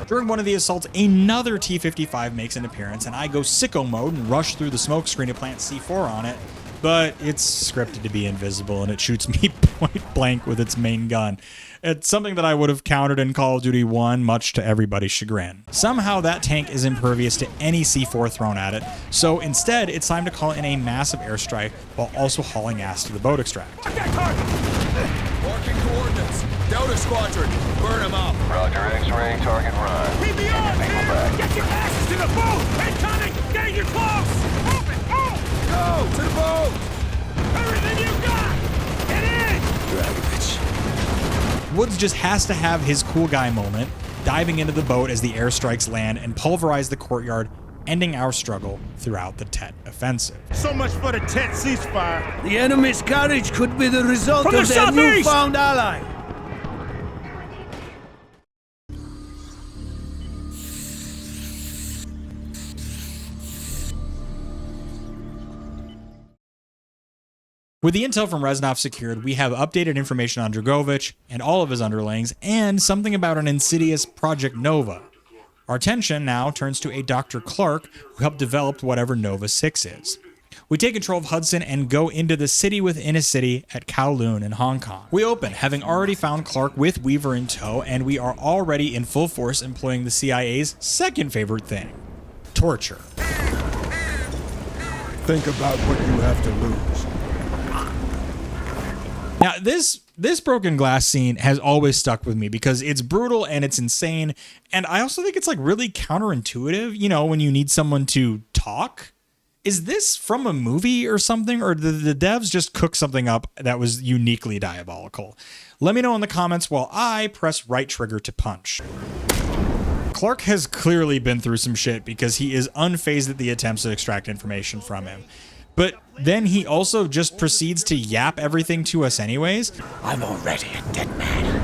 During one of the assaults, another T-55 makes an appearance, and I go sicko mode and rush through the smoke screen to plant C4 on it, but it's scripted to be invisible and it shoots me point blank with its main gun. It's something that I would have countered in Call of Duty 1, much to everybody's chagrin. Somehow that tank is impervious to any C4 thrown at it, so instead it's time to call in a massive airstrike while also hauling ass to the boat extract. Marking coordinates. Delta Squadron, burn them up. Roger, X-ray, target run. Keep me on, man! Get your asses to the boat! Incoming! Danger close! Move it! Move! Go to the boat! Everything you got! Get in! Dragovich. Woods just has to have his cool guy moment, diving into the boat as the airstrikes land and pulverize the courtyard, ending our struggle throughout the Tet offensive. So much for the Tet ceasefire. The enemy's courage could be the result From the of their southeast! newfound ally. With the intel from Reznov secured, we have updated information on Dragovich and all of his underlings, and something about an insidious Project Nova. Our attention now turns to a Dr. Clark, who helped develop whatever Nova 6 is. We take control of Hudson and go into the city within a city at Kowloon in Hong Kong. We open, having already found Clark with Weaver in tow, and we are already in full force employing the CIA's second favorite thing: torture. Think about what you have to lose. Now, this broken glass scene has always stuck with me because it's brutal and it's insane, and I also think it's like really counterintuitive, you know, when you need someone to talk. Is this from a movie or something, or did the devs just cook something up that was uniquely diabolical? Let me know in the comments while I press right trigger to punch. Clark has clearly been through some shit because he is unfazed at the attempts to extract information from him. But then he also just proceeds to yap everything to us anyways. I'm already a dead man.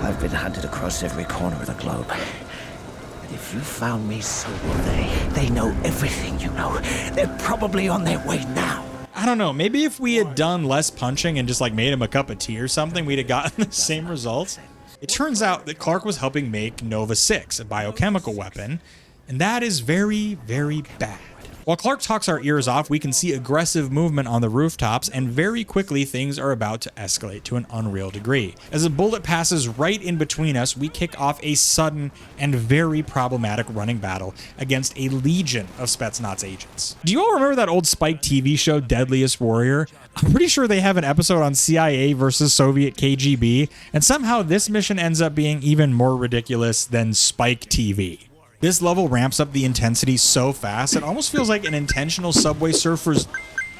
I've been hunted across every corner of the globe. And if you found me, so will they. They know everything you know. They're probably on their way now. I don't know, maybe if we had done less punching and just like made him a cup of tea or something, we'd have gotten the same results. It turns out that Clark was helping make Nova 6, a biochemical weapon, and that is very, very bad. While Clark talks our ears off, we can see aggressive movement on the rooftops, and very quickly things are about to escalate to an unreal degree. As a bullet passes right in between us, we kick off a sudden and very problematic running battle against a legion of Spetsnaz agents. Do you all remember that old Spike TV show, Deadliest Warrior? I'm pretty sure they have an episode on CIA versus Soviet KGB, and somehow this mission ends up being even more ridiculous than Spike TV. This level ramps up the intensity so fast, it almost feels like an intentional Subway Surfers...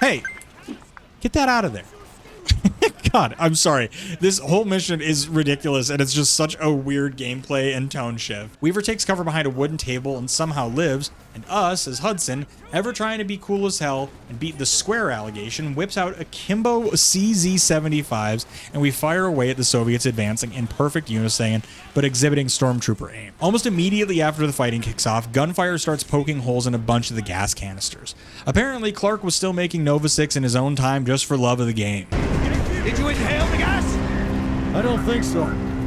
Hey, get that out of there. God, I'm sorry. This whole mission is ridiculous, and it's just such a weird gameplay and tone shift. Weaver takes cover behind a wooden table and somehow lives, and us, as Hudson, ever trying to be cool as hell and beat the square allegation, whips out akimbo CZ-75s, and we fire away at the Soviets advancing in perfect unison, but exhibiting stormtrooper aim. Almost immediately after the fighting kicks off, gunfire starts poking holes in a bunch of the gas canisters. Apparently, Clark was still making Nova 6 in his own time just for love of the game. Did you inhale the gas? I don't think so.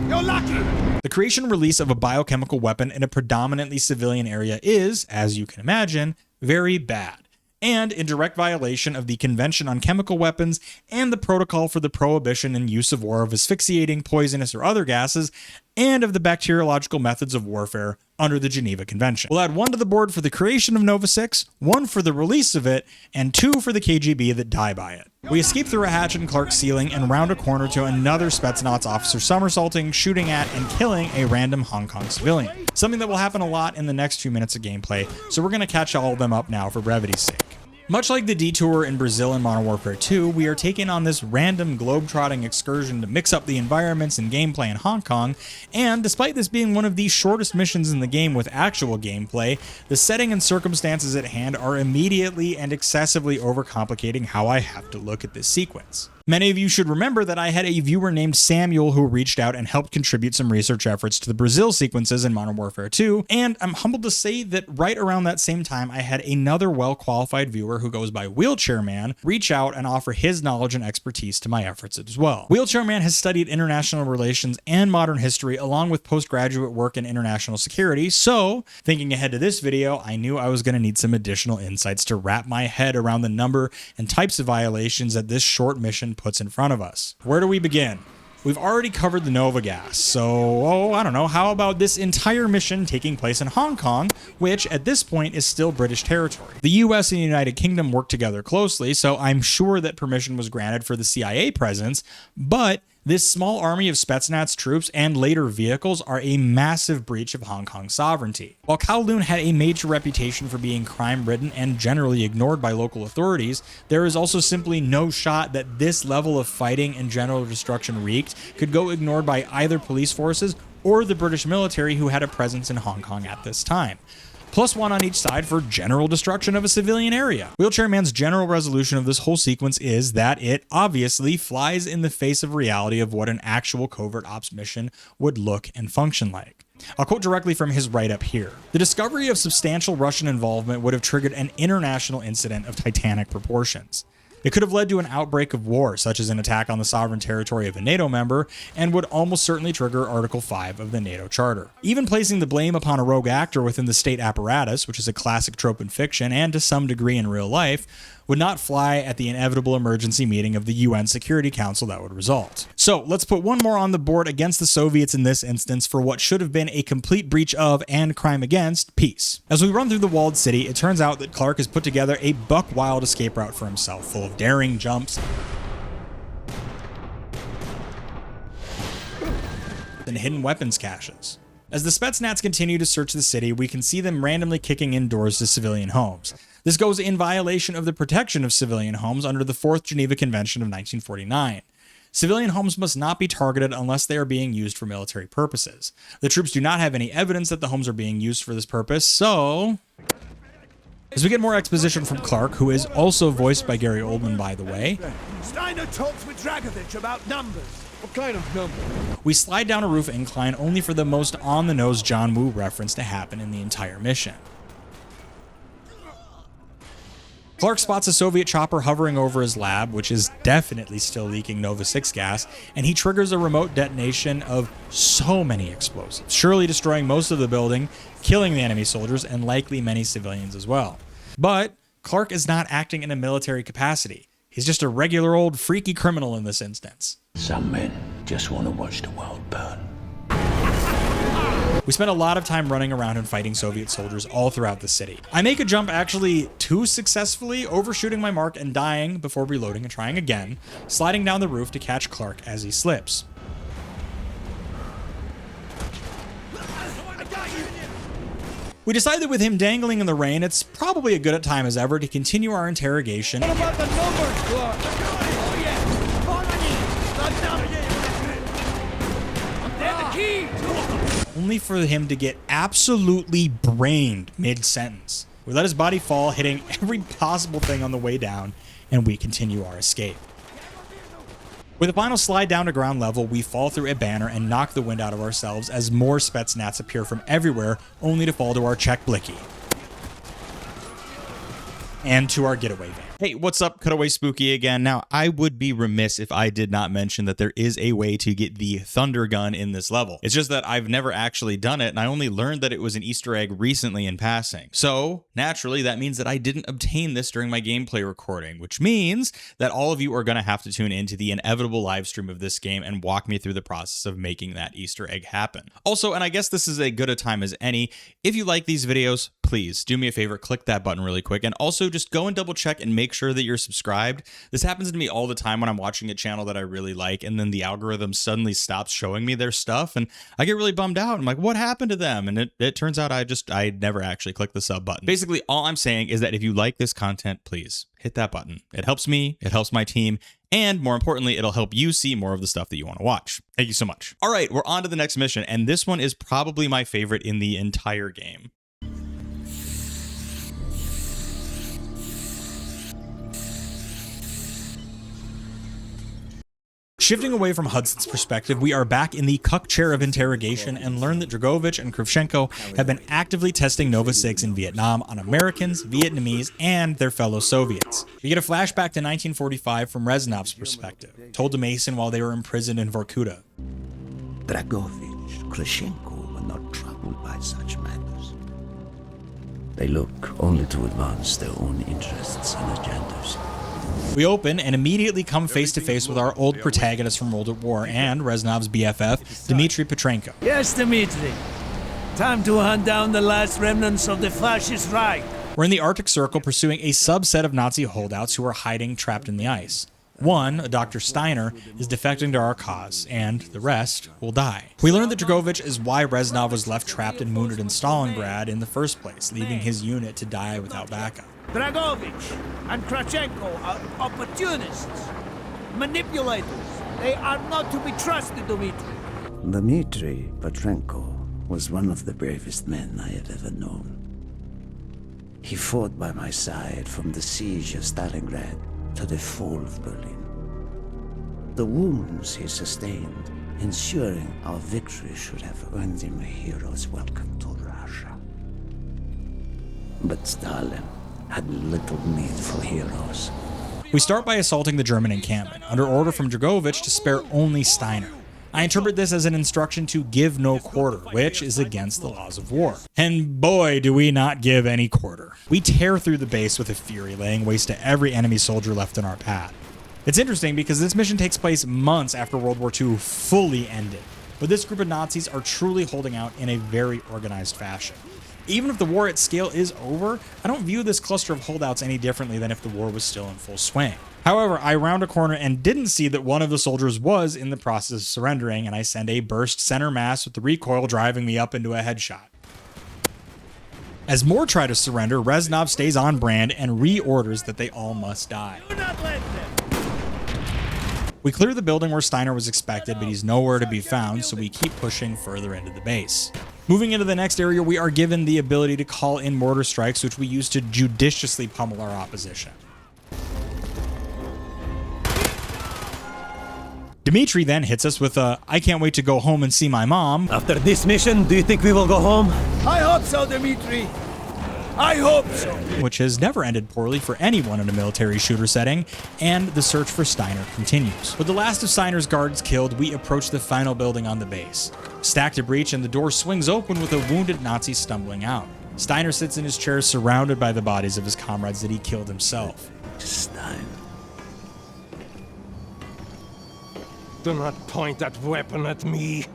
You're lucky! The creation and release of a biochemical weapon in a predominantly civilian area is, as you can imagine, very bad, and in direct violation of the Convention on Chemical Weapons and the Protocol for the Prohibition and Use of War of Asphyxiating, Poisonous, or Other Gases, and of the Bacteriological Methods of Warfare under the Geneva Convention. We'll add 1 to the board for the creation of Nova 6, 1 for the release of it, and 2 for the KGB that die by it. We escape through a hatch in Clark's ceiling and round a corner to another Spetsnaz officer somersaulting, shooting at, and killing a random Hong Kong civilian. Something that will happen a lot in the next few minutes of gameplay, so we're going to catch all of them up now for brevity's sake. Much like the detour in Brazil in Modern Warfare 2, we are taking on this random globe-trotting excursion to mix up the environments and gameplay in Hong Kong, and despite this being one of the shortest missions in the game with actual gameplay, the setting and circumstances at hand are immediately and excessively overcomplicating how I have to look at this sequence. Many of you should remember that I had a viewer named Samuel who reached out and helped contribute some research efforts to the Brazil sequences in Modern Warfare 2, and I'm humbled to say that right around that same time I had another well-qualified viewer who goes by Wheelchair Man reach out and offer his knowledge and expertise to my efforts as well. Wheelchair Man has studied international relations and modern history along with postgraduate work in international security, so thinking ahead to this video, I knew I was going to need some additional insights to wrap my head around the number and types of violations that this short mission puts in front of us. Where do we begin? We've already covered the Nova gas, so, I don't know, how about this entire mission taking place in Hong Kong, which at this point is still British territory. The US and the United Kingdom work together closely, so I'm sure that permission was granted for the CIA presence, but this small army of Spetsnaz troops and later vehicles are a massive breach of Hong Kong sovereignty. While Kowloon had a major reputation for being crime-ridden and generally ignored by local authorities, there is also simply no shot that this level of fighting and general destruction wreaked could go ignored by either police forces or the British military who had a presence in Hong Kong at this time. +1 on each side for general destruction of a civilian area. Wheelchair Man's general resolution of this whole sequence is that it obviously flies in the face of reality of what an actual covert ops mission would look and function like. I'll quote directly from his write-up here. The discovery of substantial Russian involvement would have triggered an international incident of titanic proportions. It could have led to an outbreak of war, such as an attack on the sovereign territory of a NATO member, and would almost certainly trigger Article 5 of the NATO Charter. Even placing the blame upon a rogue actor within the state apparatus, which is a classic trope in fiction and to some degree in real life, would not fly at the inevitable emergency meeting of the UN Security Council that would result. So let's put one more on the board against the Soviets in this instance for what should have been a complete breach of and crime against peace. As we run through the walled city, it turns out that Clark has put together a buck-wild escape route for himself, full of daring jumps and hidden weapons caches. As the Spetsnaz continue to search the city, we can see them randomly kicking in doors to civilian homes. This goes in violation of the protection of civilian homes under the 4th Geneva Convention of 1949. Civilian homes must not be targeted unless they are being used for military purposes. The troops do not have any evidence that the homes are being used for this purpose, so... As we get more exposition from Clark, who is also voiced by Gary Oldman, by the way, Steiner talks with Dragovich about numbers. What kind of number? We slide down a roof incline only for the most on-the-nose John Woo reference to happen in the entire mission. Clark spots a Soviet chopper hovering over his lab, which is definitely still leaking Nova 6 gas, and he triggers a remote detonation of so many explosives, surely destroying most of the building, killing the enemy soldiers, and likely many civilians as well. But Clark is not acting in a military capacity. He's just a regular old freaky criminal in this instance. Some men just want to watch the world burn. We spent a lot of time running around and fighting Soviet soldiers all throughout the city. I make a jump actually too successfully, overshooting my mark and dying before reloading and trying again, sliding down the roof to catch Clark as he slips. We decide that with him dangling in the rain, it's probably a good a time as ever to continue our interrogation. What about the numbers, Clark? Oh yeah, they're the key. Only for him to get absolutely brained mid-sentence. We let his body fall, hitting every possible thing on the way down, and we continue our escape. With a final slide down to ground level, we fall through a banner and knock the wind out of ourselves as more Spetsnaz appear from everywhere, only to fall to our Czech blicky. And to our getaway van. Hey, what's up? Cutaway Spooky again. Now, I would be remiss if I did not mention that there is a way to get the Thunder Gun in this level. It's just that I've never actually done it, and I only learned that it was an Easter egg recently in passing. So, naturally, that means that I didn't obtain this during my gameplay recording, which means that all of you are going to have to tune into the inevitable live stream of this game and walk me through the process of making that Easter egg happen. Also, and I guess this is a good a time as any, if you like these videos, please do me a favor, click that button really quick, and also just go and double check and make sure that you're subscribed. This happens to me all the time when I'm watching a channel that I really like, and then the algorithm suddenly stops showing me their stuff, and I get really bummed out. I'm like, what happened to them? And it turns out I never actually clicked the sub button. Basically, all I'm saying is that if you like this content, please hit that button. It helps me, it helps my team, and more importantly, it'll help you see more of the stuff that you want to watch. Thank you so much. All right, we're on to the next mission, and this one is probably my favorite in the entire game. Shifting away from Hudson's perspective, we are back in the cuck chair of interrogation and learn that Dragovich and Kravchenko have been actively testing Nova 6 in Vietnam on Americans, Vietnamese, and their fellow Soviets. We get a flashback to 1945 from Reznov's perspective, told to Mason while they were imprisoned in Vorkuta. Dragovich, Kravchenko were not troubled by such matters. They look only to advance their own interests and agendas. We open and immediately come face to face with our old protagonist from World at War and Reznov's BFF, Dmitry Petrenko. Yes, Dmitry. Time to hunt down the last remnants of the fascist Reich. We're in the Arctic Circle pursuing a subset of Nazi holdouts who are hiding trapped in the ice. One, a Dr. Steiner, is defecting to our cause, and the rest will die. We learn that Dragovich is why Reznov was left trapped and wounded in Stalingrad in the first place, leaving his unit to die without backup. Dragovich and Kravchenko are opportunists, manipulators. They are not to be trusted, Dmitry. Dmitry Petrenko was one of the bravest men I have ever known. He fought by my side from the siege of Stalingrad to the fall of Berlin. The wounds he sustained, ensuring our victory, should have earned him a hero's welcome to Russia. But Stalin had little need for heroes. We start by assaulting the German encampment, under order from Dragovich to spare only Steiner. I interpret this as an instruction to give no quarter, which is against the laws of war. And boy, do we not give any quarter. We tear through the base with a fury, laying waste to every enemy soldier left in our path. It's interesting because this mission takes place months after World War II fully ended, but this group of Nazis are truly holding out in a very organized fashion. Even if the war at scale is over, I don't view this cluster of holdouts any differently than if the war was still in full swing. However, I round a corner and didn't see that one of the soldiers was in the process of surrendering, and I send a burst center mass with the recoil driving me up into a headshot. As more try to surrender, Reznov stays on brand and reorders that they all must die. We clear the building where Steiner was expected, but he's nowhere to be found, so we keep pushing further into the base. Moving into the next area, we are given the ability to call in mortar strikes, which we use to judiciously pummel our opposition. Dmitry then hits us with a, "I can't wait to go home and see my mom." After this mission, do you think we will go home? I hope so, Dmitry. I hope so. Which has never ended poorly for anyone in a military shooter setting, and the search for Steiner continues. With the last of Steiner's guards killed, we approach the final building on the base. Stacked a breach and the door swings open with a wounded Nazi stumbling out. Steiner sits in his chair surrounded by the bodies of his comrades that he killed himself. Steiner. Do not point that weapon at me,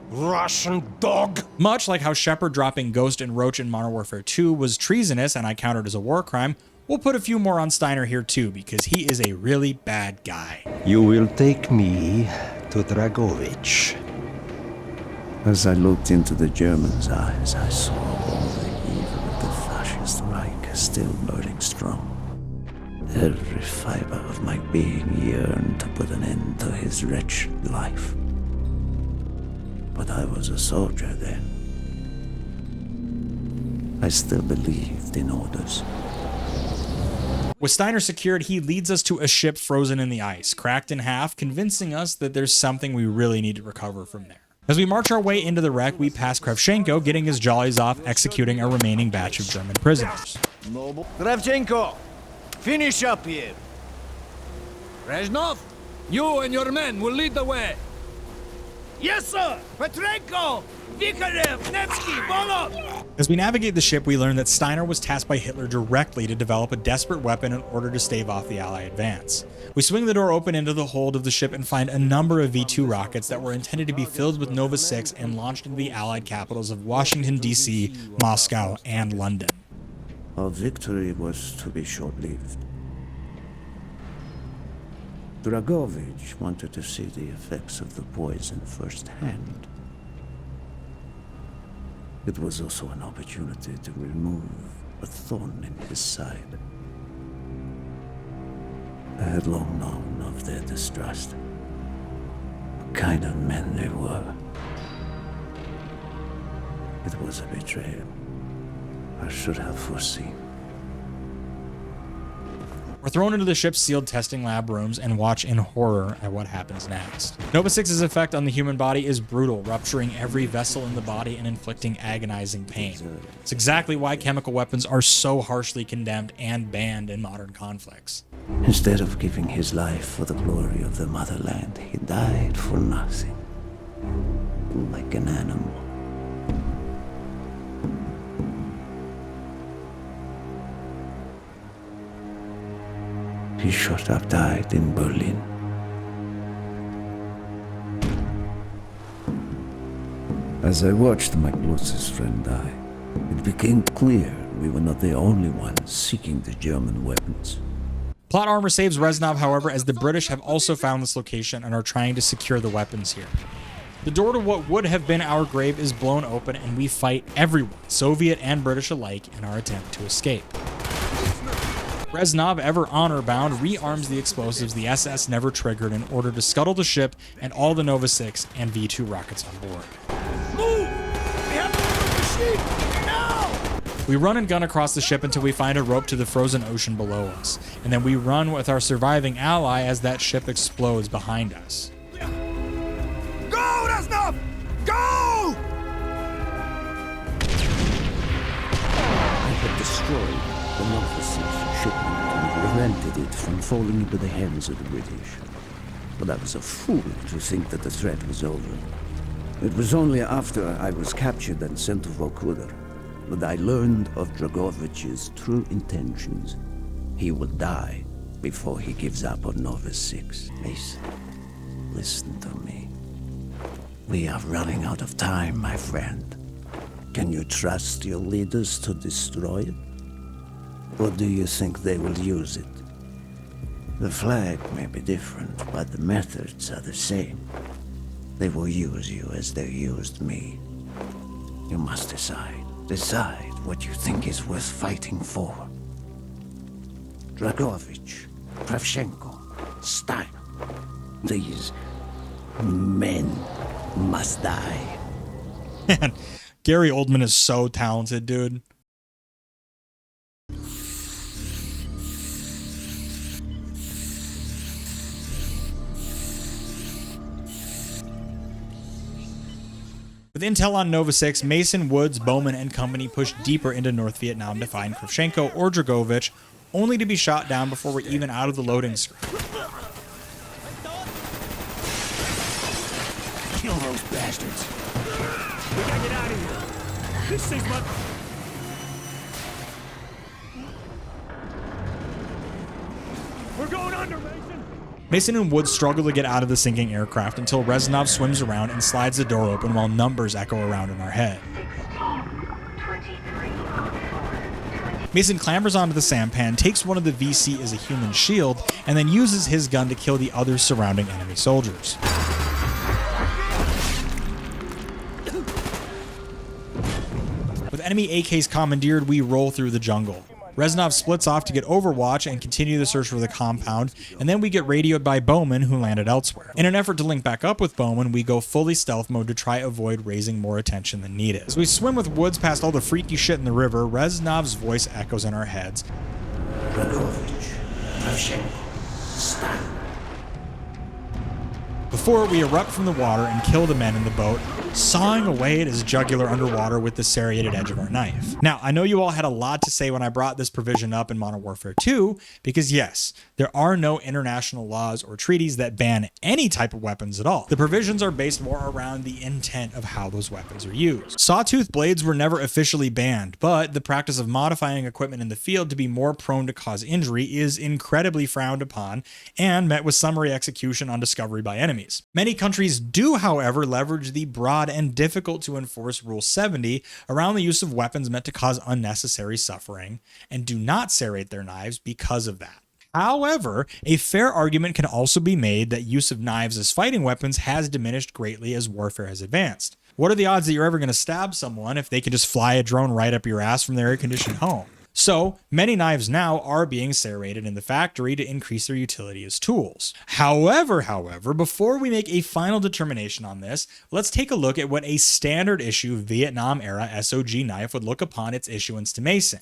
Russian dog. Much like how Shepard dropping Ghost and Roach in Modern Warfare 2 was treasonous and I countered as a war crime, we'll put a few more on Steiner here too, because he is a really bad guy. You will take me to Dragovich. As I looked into the German's eyes, I saw all the evil of the fascist Reich still burning strong. Every fiber of my being yearned to put an end to his wretched life. But I was a soldier then. I still believed in orders. With Steiner secured, he leads us to a ship frozen in the ice, cracked in half, convincing us that there's something we really need to recover from there. As we march our way into the wreck, we pass Kravchenko, getting his jollies off executing a remaining batch of German prisoners. Kravchenko, finish up here. Reznov, you and your men will lead the way. Yes, sir! Petrenko! Vikarev! Nevsky! Volov! As we navigate the ship, we learn that Steiner was tasked by Hitler directly to develop a desperate weapon in order to stave off the Allied advance. We swing the door open into the hold of the ship and find a number of V-2 rockets that were intended to be filled with Nova 6 and launched into the Allied capitals of Washington, D.C., Moscow, and London. Our victory was to be short-lived. Dragovich wanted to see the effects of the poison firsthand. It was also an opportunity to remove a thorn in his side. I had long known of their distrust, what kind of men they were. It was a betrayal I should have foreseen. We're thrown into the ship's sealed testing lab rooms and watch in horror at what happens next. Nova 6's effect on the human body is brutal, rupturing every vessel in the body and inflicting agonizing pain. It's exactly why chemical weapons are so harshly condemned and banned in modern conflicts. Instead of giving his life for the glory of the motherland, he died for nothing. Like an animal. He should have died in Berlin. As I watched my closest friend die, it became clear we were not the only ones seeking the German weapons. Plot armor saves Reznov, however, as the British have also found this location and are trying to secure the weapons here. The door to what would have been our grave is blown open and we fight everyone, Soviet and British alike, in our attempt to escape. Reznov, ever honor-bound, rearms the explosives the SS never triggered in order to scuttle the ship and all the Nova 6 and V2 rockets on board. Move! We have to move the ship! Now! We run and gun across the ship until we find a rope to the frozen ocean below us, and then we run with our surviving ally as that ship explodes behind us. Go, Reznov! Go! I had destroyed the Nova 6 shipment and prevented it from falling into the hands of the British. But I was a fool to think that the threat was over. It was only after I was captured and sent to Vorkuta that I learned of Dragovich's true intentions. He will die before he gives up on Nova 6. Mason, listen to me. We are running out of time, my friend. Can you trust your leaders to destroy it? Or do you think they will use it? The flag may be different, but the methods are the same. They will use you as they used me. You must decide. Decide what you think is worth fighting for. Dragovich, Kravchenko, Stein. These men must die. Man, Gary Oldman is so talented, dude. With intel on Nova 6, Mason, Woods, Bowman, and company push deeper into North Vietnam to find Kravchenko or Dragovich, only to be shot down before we're even out of the loading screen. Kill those bastards. We gotta get out of here. This thing's my... We're going under, Mason. Mason and Woods struggle to get out of the sinking aircraft until Reznov swims around and slides the door open while numbers echo around in our head. Mason clambers onto the sampan, takes one of the VC as a human shield, and then uses his gun to kill the other surrounding enemy soldiers. With enemy AKs commandeered, we roll through the jungle. Reznov splits off to get Overwatch and continue the search for the compound, and then we get radioed by Bowman, who landed elsewhere. In an effort to link back up with Bowman, we go fully stealth mode to try avoid raising more attention than needed. As we swim with Woods past all the freaky shit in the river, Reznov's voice echoes in our heads. Before we erupt from the water and kill the men in the boat, sawing away at his jugular underwater with the serrated edge of our knife. Now, I know you all had a lot to say when I brought this provision up in Modern Warfare 2, because yes, there are no international laws or treaties that ban any type of weapons at all. The provisions are based more around the intent of how those weapons are used. Sawtooth blades were never officially banned, but the practice of modifying equipment in the field to be more prone to cause injury is incredibly frowned upon and met with summary execution on discovery by enemies. Many countries do, however, leverage the broad and difficult to enforce Rule 70 around the use of weapons meant to cause unnecessary suffering and do not serrate their knives because of that. However, a fair argument can also be made that use of knives as fighting weapons has diminished greatly as warfare has advanced. What are the odds that you're ever going to stab someone if they can just fly a drone right up your ass from their air-conditioned home? So, many knives now are being serrated in the factory to increase their utility as tools. However, before we make a final determination on this, let's take a look at what a standard issue Vietnam-era SOG knife would look upon its issuance to Mason.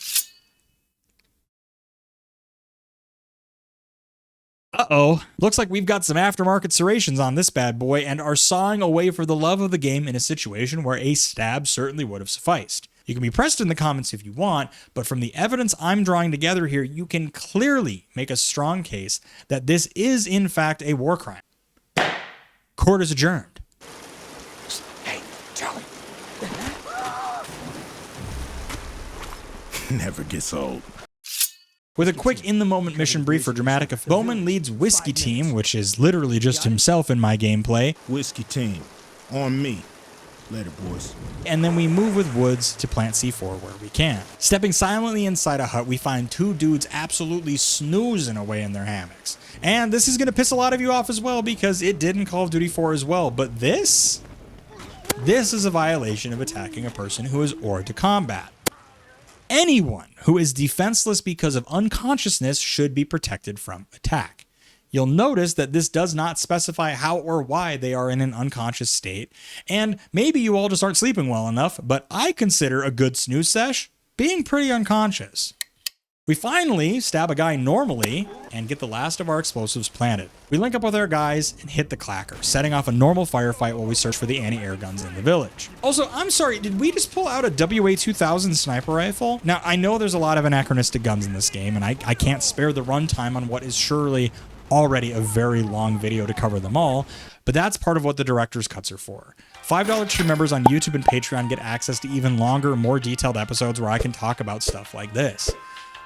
Uh-oh. Looks like we've got some aftermarket serrations on this bad boy and are sawing away for the love of the game in a situation where a stab certainly would have sufficed. You can be pressed in the comments if you want, but from the evidence I'm drawing together here, you can clearly make a strong case that this is in fact a war crime. Court is adjourned. Hey, Charlie. Never gets old. With a quick in-the-moment mission brief for dramatic effect, Bowman leads Whiskey Team, which is literally just himself in my gameplay. Whiskey Team, on me. Later, boys. And then we move with Woods to plant C4 where we can. Stepping silently inside a hut, we find two dudes absolutely snoozing away in their hammocks. And this is going to piss a lot of you off as well because it did in Call of Duty 4 as well. But this is a violation of attacking a person who is hors de combat. Anyone who is defenseless because of unconsciousness should be protected from attack. You'll notice that this does not specify how or why they are in an unconscious state, and maybe you all just aren't sleeping well enough, but I consider a good snooze sesh being pretty unconscious. We finally stab a guy normally and get the last of our explosives planted. We link up with our guys and hit the clacker, setting off a normal firefight while we search for the anti-air guns in the village. Also, I'm sorry, did we just pull out a WA-2000 sniper rifle? Now, I know there's a lot of anachronistic guns in this game, and I can't spare the runtime on what is surely already a very long video to cover them all, but that's part of what the director's cuts are for. $5 tier members on YouTube and Patreon get access to even longer, more detailed episodes where I can talk about stuff like this.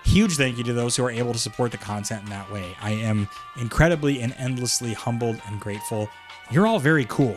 Huge thank you to those who are able to support the content in that way. I am incredibly and endlessly humbled and grateful. You're all very cool.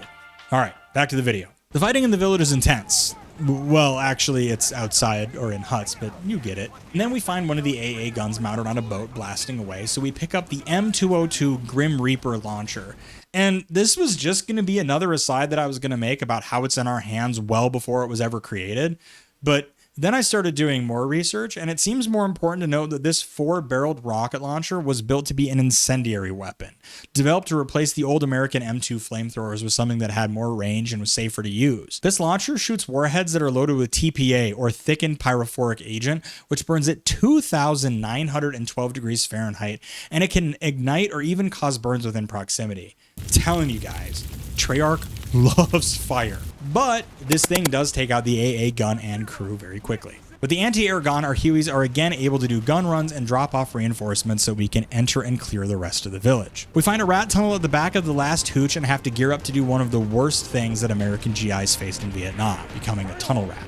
All right, back to the video. The fighting in the village is intense. Well, actually, it's outside or in huts, but you get it. And then we find one of the AA guns mounted on a boat blasting away, so we pick up the M202 Grim Reaper launcher. And this was just going to be another aside that I was going to make about how it's in our hands well before it was ever created. But then I started doing more research, and it seems more important to note that this 4-barreled rocket launcher was built to be an incendiary weapon, developed to replace the old American M2 flamethrowers with something that had more range and was safer to use. This launcher shoots warheads that are loaded with TPA, or thickened pyrophoric agent, which burns at 2,912 degrees Fahrenheit, and it can ignite or even cause burns within proximity. I'm telling you guys, Treyarch loves fire. But this thing does take out the AA gun and crew very quickly. With the anti-air gun, our Hueys are again able to do gun runs and drop off reinforcements so we can enter and clear the rest of the village. We find a rat tunnel at the back of the last hooch and have to gear up to do one of the worst things that American GIs faced in Vietnam, becoming a tunnel rat.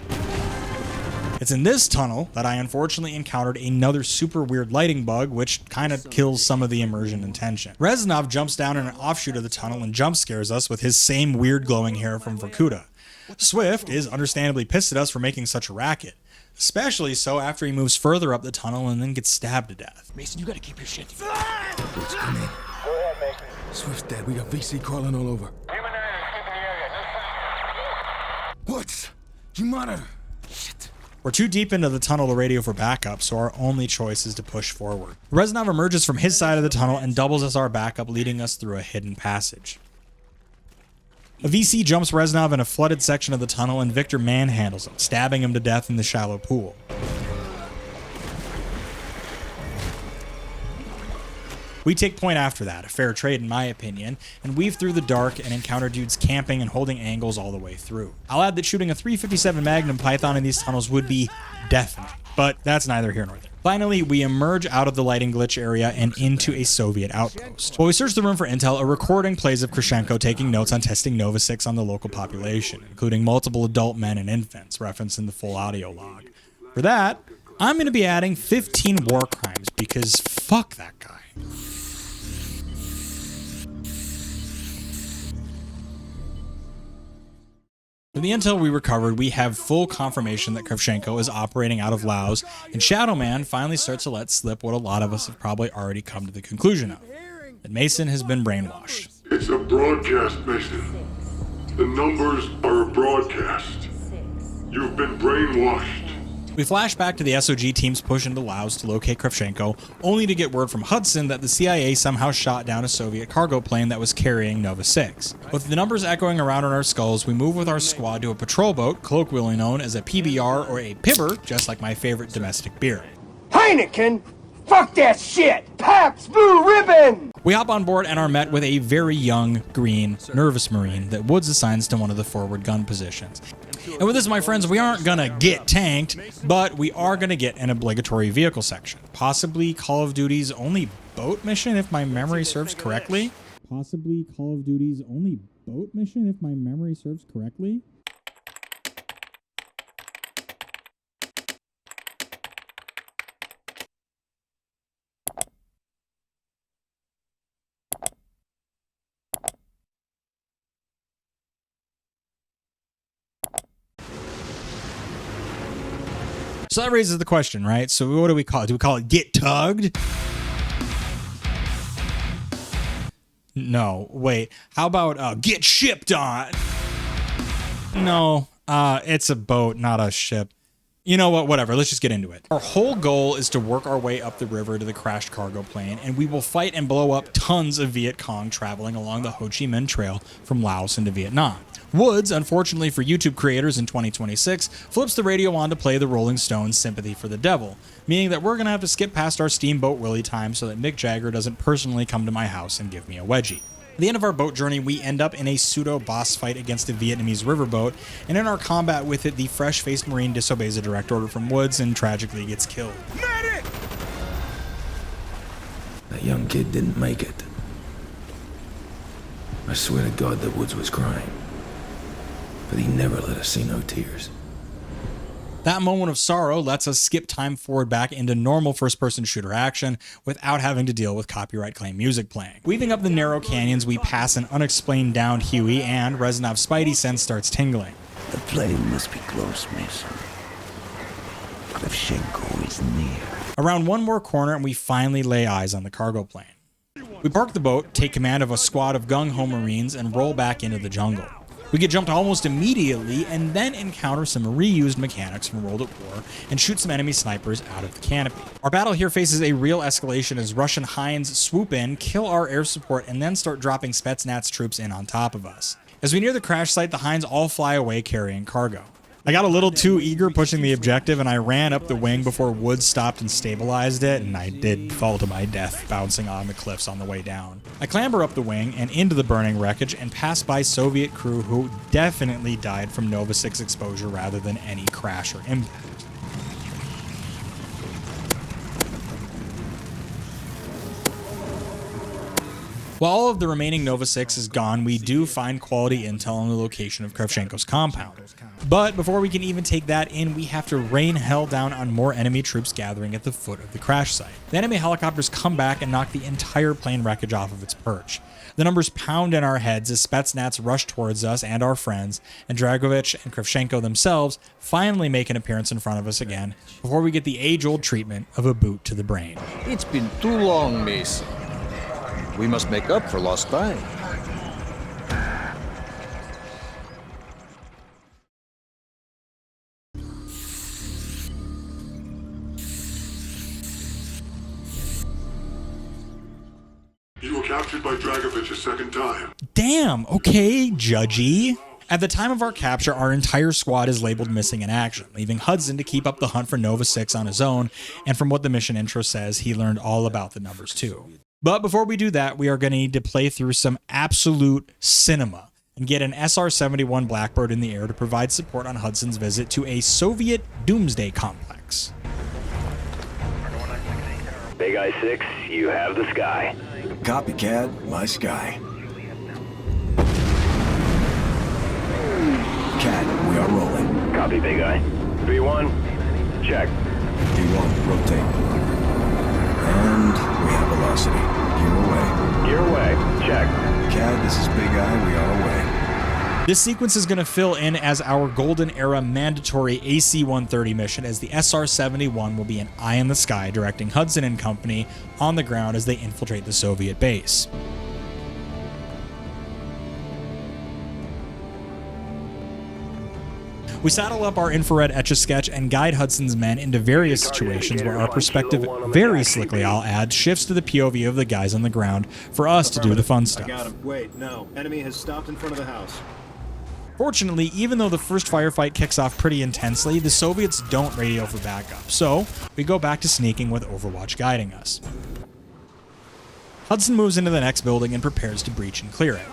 It's in this tunnel that I unfortunately encountered another super weird lighting bug, which kind of kills some of the immersion and tension. Reznov jumps down in an offshoot of the tunnel and jump scares us with his same weird glowing hair from Vorkuta. Swift is understandably pissed at us for making such a racket, especially so after he moves further up the tunnel and then gets stabbed to death. Mason, you gotta keep your shit together. Let's come in. Swift's dead. We got VC crawling all over. What? You monitor. Shit. We're too deep into the tunnel to radio for backup, so our only choice is to push forward. Reznov emerges from his side of the tunnel and doubles as our backup, leading us through a hidden passage. A VC jumps Reznov in a flooded section of the tunnel, and Victor manhandles him, stabbing him to death in the shallow pool. We take point after that, a fair trade in my opinion, and weave through the dark and encounter dudes camping and holding angles all the way through. I'll add that shooting a 357 Magnum Python in these tunnels would be deafening, but that's neither here nor there. Finally, we emerge out of the lighting glitch area and into a Soviet outpost. While we search the room for intel, a recording plays of Krishenko taking notes on testing Nova 6 on the local population, including multiple adult men and infants, referenced in the full audio log. For that, I'm going to be adding 15 war crimes, because fuck that guy. From the intel we recovered, we have full confirmation that Kravchenko is operating out of Laos, and Shadow Man finally starts to let slip what a lot of us have probably already come to the conclusion of, that Mason has been brainwashed. It's a broadcast, Mason. The numbers are a broadcast. You've been brainwashed. We flash back to the SOG team's push into Laos to locate Kravchenko, only to get word from Hudson that the CIA somehow shot down a Soviet cargo plane that was carrying Nova 6. With the numbers echoing around in our skulls, we move with our squad to a patrol boat, colloquially known as a PBR or a Pibber, just like my favorite domestic beer. Heineken? Fuck that shit! Pabst Blue Ribbon! We hop on board and are met with a very young, green, nervous Marine that Woods assigns to one of the forward gun positions. And with this, my friends, we aren't gonna get tanked, but we are gonna get an obligatory vehicle section. Possibly Call of Duty's only boat mission, if my memory serves correctly. Possibly Call of Duty's only boat mission, if my memory serves correctly. So that raises the question, right? So what do we call it? Do we call it Get Tugged? No, wait. How about Get Shipped On? No, it's a boat, not a ship. You know what? Whatever. Let's just get into it. Our whole goal is to work our way up the river to the crashed cargo plane, and we will fight and blow up tons of Viet Cong traveling along the Ho Chi Minh Trail from Laos into Vietnam. Woods, unfortunately for YouTube creators in 2026, flips the radio on to play the Rolling Stones' Sympathy for the Devil, meaning that we're going to have to skip past our Steamboat Willie time so that Mick Jagger doesn't personally come to my house and give me a wedgie. At the end of our boat journey, we end up in a pseudo-boss fight against a Vietnamese riverboat, and in our combat with it, the fresh-faced Marine disobeys a direct order from Woods and tragically gets killed. That young kid didn't make it. I swear to God that Woods was crying. But he never let us see no tears. That moment of sorrow lets us skip time forward back into normal first-person shooter action without having to deal with copyright claim music playing. Weaving up the narrow canyons, we pass an unexplained downed Huey, and Reznov's spidey sense starts tingling. The plane must be close, Mason. Kravchenko is near. Around one more corner, and we finally lay eyes on the cargo plane. We park the boat, take command of a squad of gung-ho Marines, and roll back into the jungle. We get jumped almost immediately and then encounter some reused mechanics from World at War and shoot some enemy snipers out of the canopy. Our battle here faces a real escalation as Russian Hinds swoop in, kill our air support, and then start dropping Spetsnaz troops in on top of us. As we near the crash site, the Hinds all fly away carrying cargo. I got a little too eager pushing the objective and I ran up the wing before Woods stopped and stabilized it, and I did fall to my death, bouncing on the cliffs on the way down. I clamber up the wing and into the burning wreckage and pass by Soviet crew who definitely died from Nova 6 exposure rather than any crash or impact. While all of the remaining Nova 6 is gone, we do find quality intel on the location of Kravchenko's compound. But before we can even take that in, we have to rain hell down on more enemy troops gathering at the foot of the crash site. The enemy helicopters come back and knock the entire plane wreckage off of its perch. The numbers pound in our heads as Spetsnaz rush towards us and our friends, and Dragovich and Kravchenko themselves finally make an appearance in front of us again before we get the age-old treatment of a boot to the brain. It's been too long, Mason. We must make up for lost time. You were captured by Dragovich a second time. Damn, okay, judgy. At the time of our capture, our entire squad is labeled missing in action, leaving Hudson to keep up the hunt for Nova 6 on his own, and from what the mission intro says, he learned all about the numbers too. But before we do that, we are going to need to play through some absolute cinema and get an SR-71 Blackbird in the air to provide support on Hudson's visit to a Soviet doomsday complex. Big I-6, you have the sky. Copy, Cad. My sky. Cad, we are rolling. Copy, Big I. 3-1, check. D1, rotate. And we have velocity. Gear away. Gear away. Check. Cad, this is Big I. We are away. This sequence is going to fill in as our Golden Era mandatory AC-130 mission, as the SR-71 will be an eye in the sky directing Hudson and company on the ground as they infiltrate the Soviet base. We saddle up our infrared Etch-a-Sketch and guide Hudson's men into various situations where our perspective, very slickly I'll add, shifts to the POV of the guys on the ground for us to do the fun stuff. I got him. Wait, no. Enemy has stopped in front of the house. Fortunately, even though the first firefight kicks off pretty intensely, the Soviets don't radio for backup, so we go back to sneaking with Overwatch guiding us. Hudson moves into the next building and prepares to breach and clear it.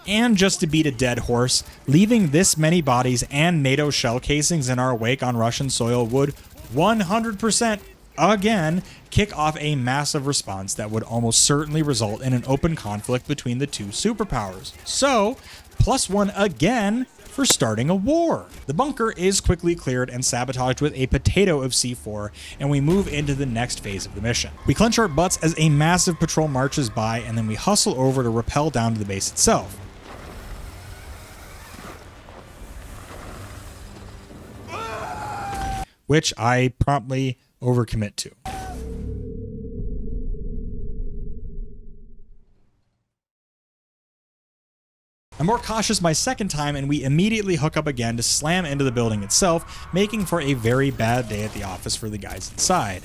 And just to beat a dead horse, leaving this many bodies and NATO shell casings in our wake on Russian soil would 100% again kick off a massive response that would almost certainly result in an open conflict between the two superpowers. So, +1 again for starting a war. The bunker is quickly cleared and sabotaged with a potato of C4, and we move into the next phase of the mission. We clench our butts as a massive patrol marches by, and then we hustle over to rappel down to the base itself. Which I promptly overcommit to. I'm more cautious my second time, and we immediately hook up again to slam into the building itself, making for a very bad day at the office for the guys inside.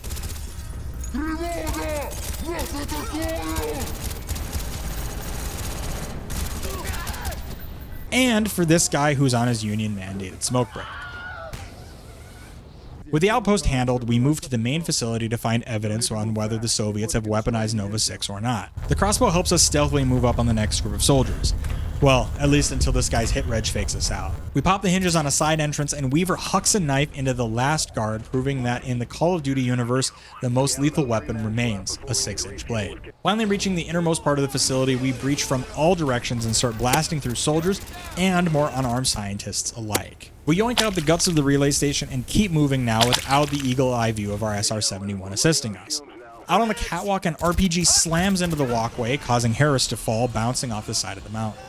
And for this guy who's on his union-mandated smoke break. With the outpost handled, we move to the main facility to find evidence on whether the Soviets have weaponized Nova 6 or not. The crossbow helps us stealthily move up on the next group of soldiers. Well, at least until this guy's hit reg fakes us out. We pop the hinges on a side entrance and weave our Hudson knife into the last guard, proving that in the Call of Duty universe, the most lethal weapon remains a 6-inch blade. Finally reaching the innermost part of the facility, we breach from all directions and start blasting through soldiers and more unarmed scientists alike. We yoink out the guts of the relay station and keep moving now without the eagle-eye view of our SR-71 assisting us. Out on the catwalk, an RPG slams into the walkway, causing Harris to fall, bouncing off the side of the mountain.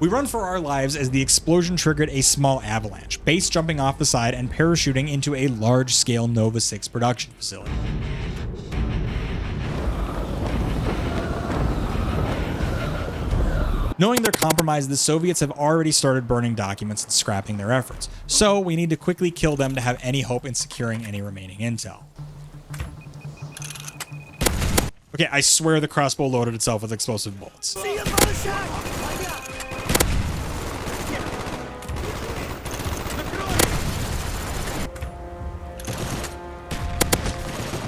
We run for our lives as the explosion triggered a small avalanche, base jumping off the side and parachuting into a large-scale Nova 6 production facility. Knowing they're compromised, the Soviets have already started burning documents and scrapping their efforts, so we need to quickly kill them to have any hope in securing any remaining intel. Okay, I swear the crossbow loaded itself with explosive bullets.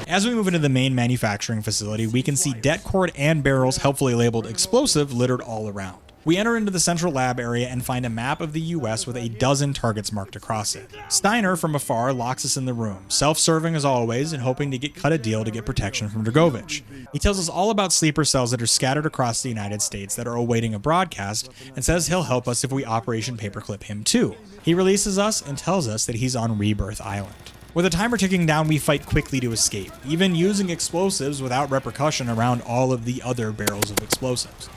As we move into the main manufacturing facility, we can see det cord and barrels helpfully labeled explosive littered all around. We enter into the central lab area and find a map of the US with a dozen targets marked across it. Steiner from afar locks us in the room, self-serving as always and hoping to cut a deal to get protection from Dragovich. He tells us all about sleeper cells that are scattered across the United States that are awaiting a broadcast and says he'll help us if we Operation Paperclip him too. He releases us and tells us that he's on Rebirth Island. With the timer ticking down, we fight quickly to escape, even using explosives without repercussion around all of the other barrels of explosives.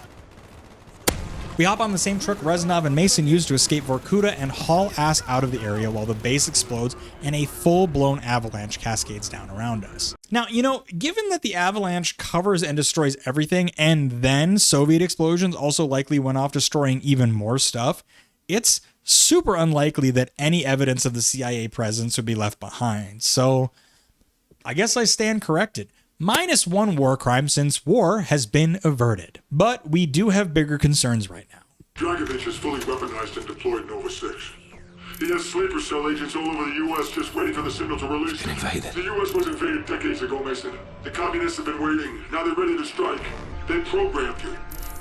We hop on the same truck Reznov and Mason used to escape Vorkuta and haul ass out of the area while the base explodes and a full-blown avalanche cascades down around us. Now, you know, given that the avalanche covers and destroys everything, and then Soviet explosions also likely went off destroying even more stuff, it's super unlikely that any evidence of the CIA presence would be left behind. So, I guess I stand corrected. -1 war crime since war has been averted. But we do have bigger concerns right now. Dragovich is fully weaponized and deployed Nova 6. He has sleeper cell agents all over the U.S. just waiting for the signal to release. Been invaded. The U.S. was invaded decades ago, Mason. The communists have been waiting. Now they're ready to strike. They programmed you.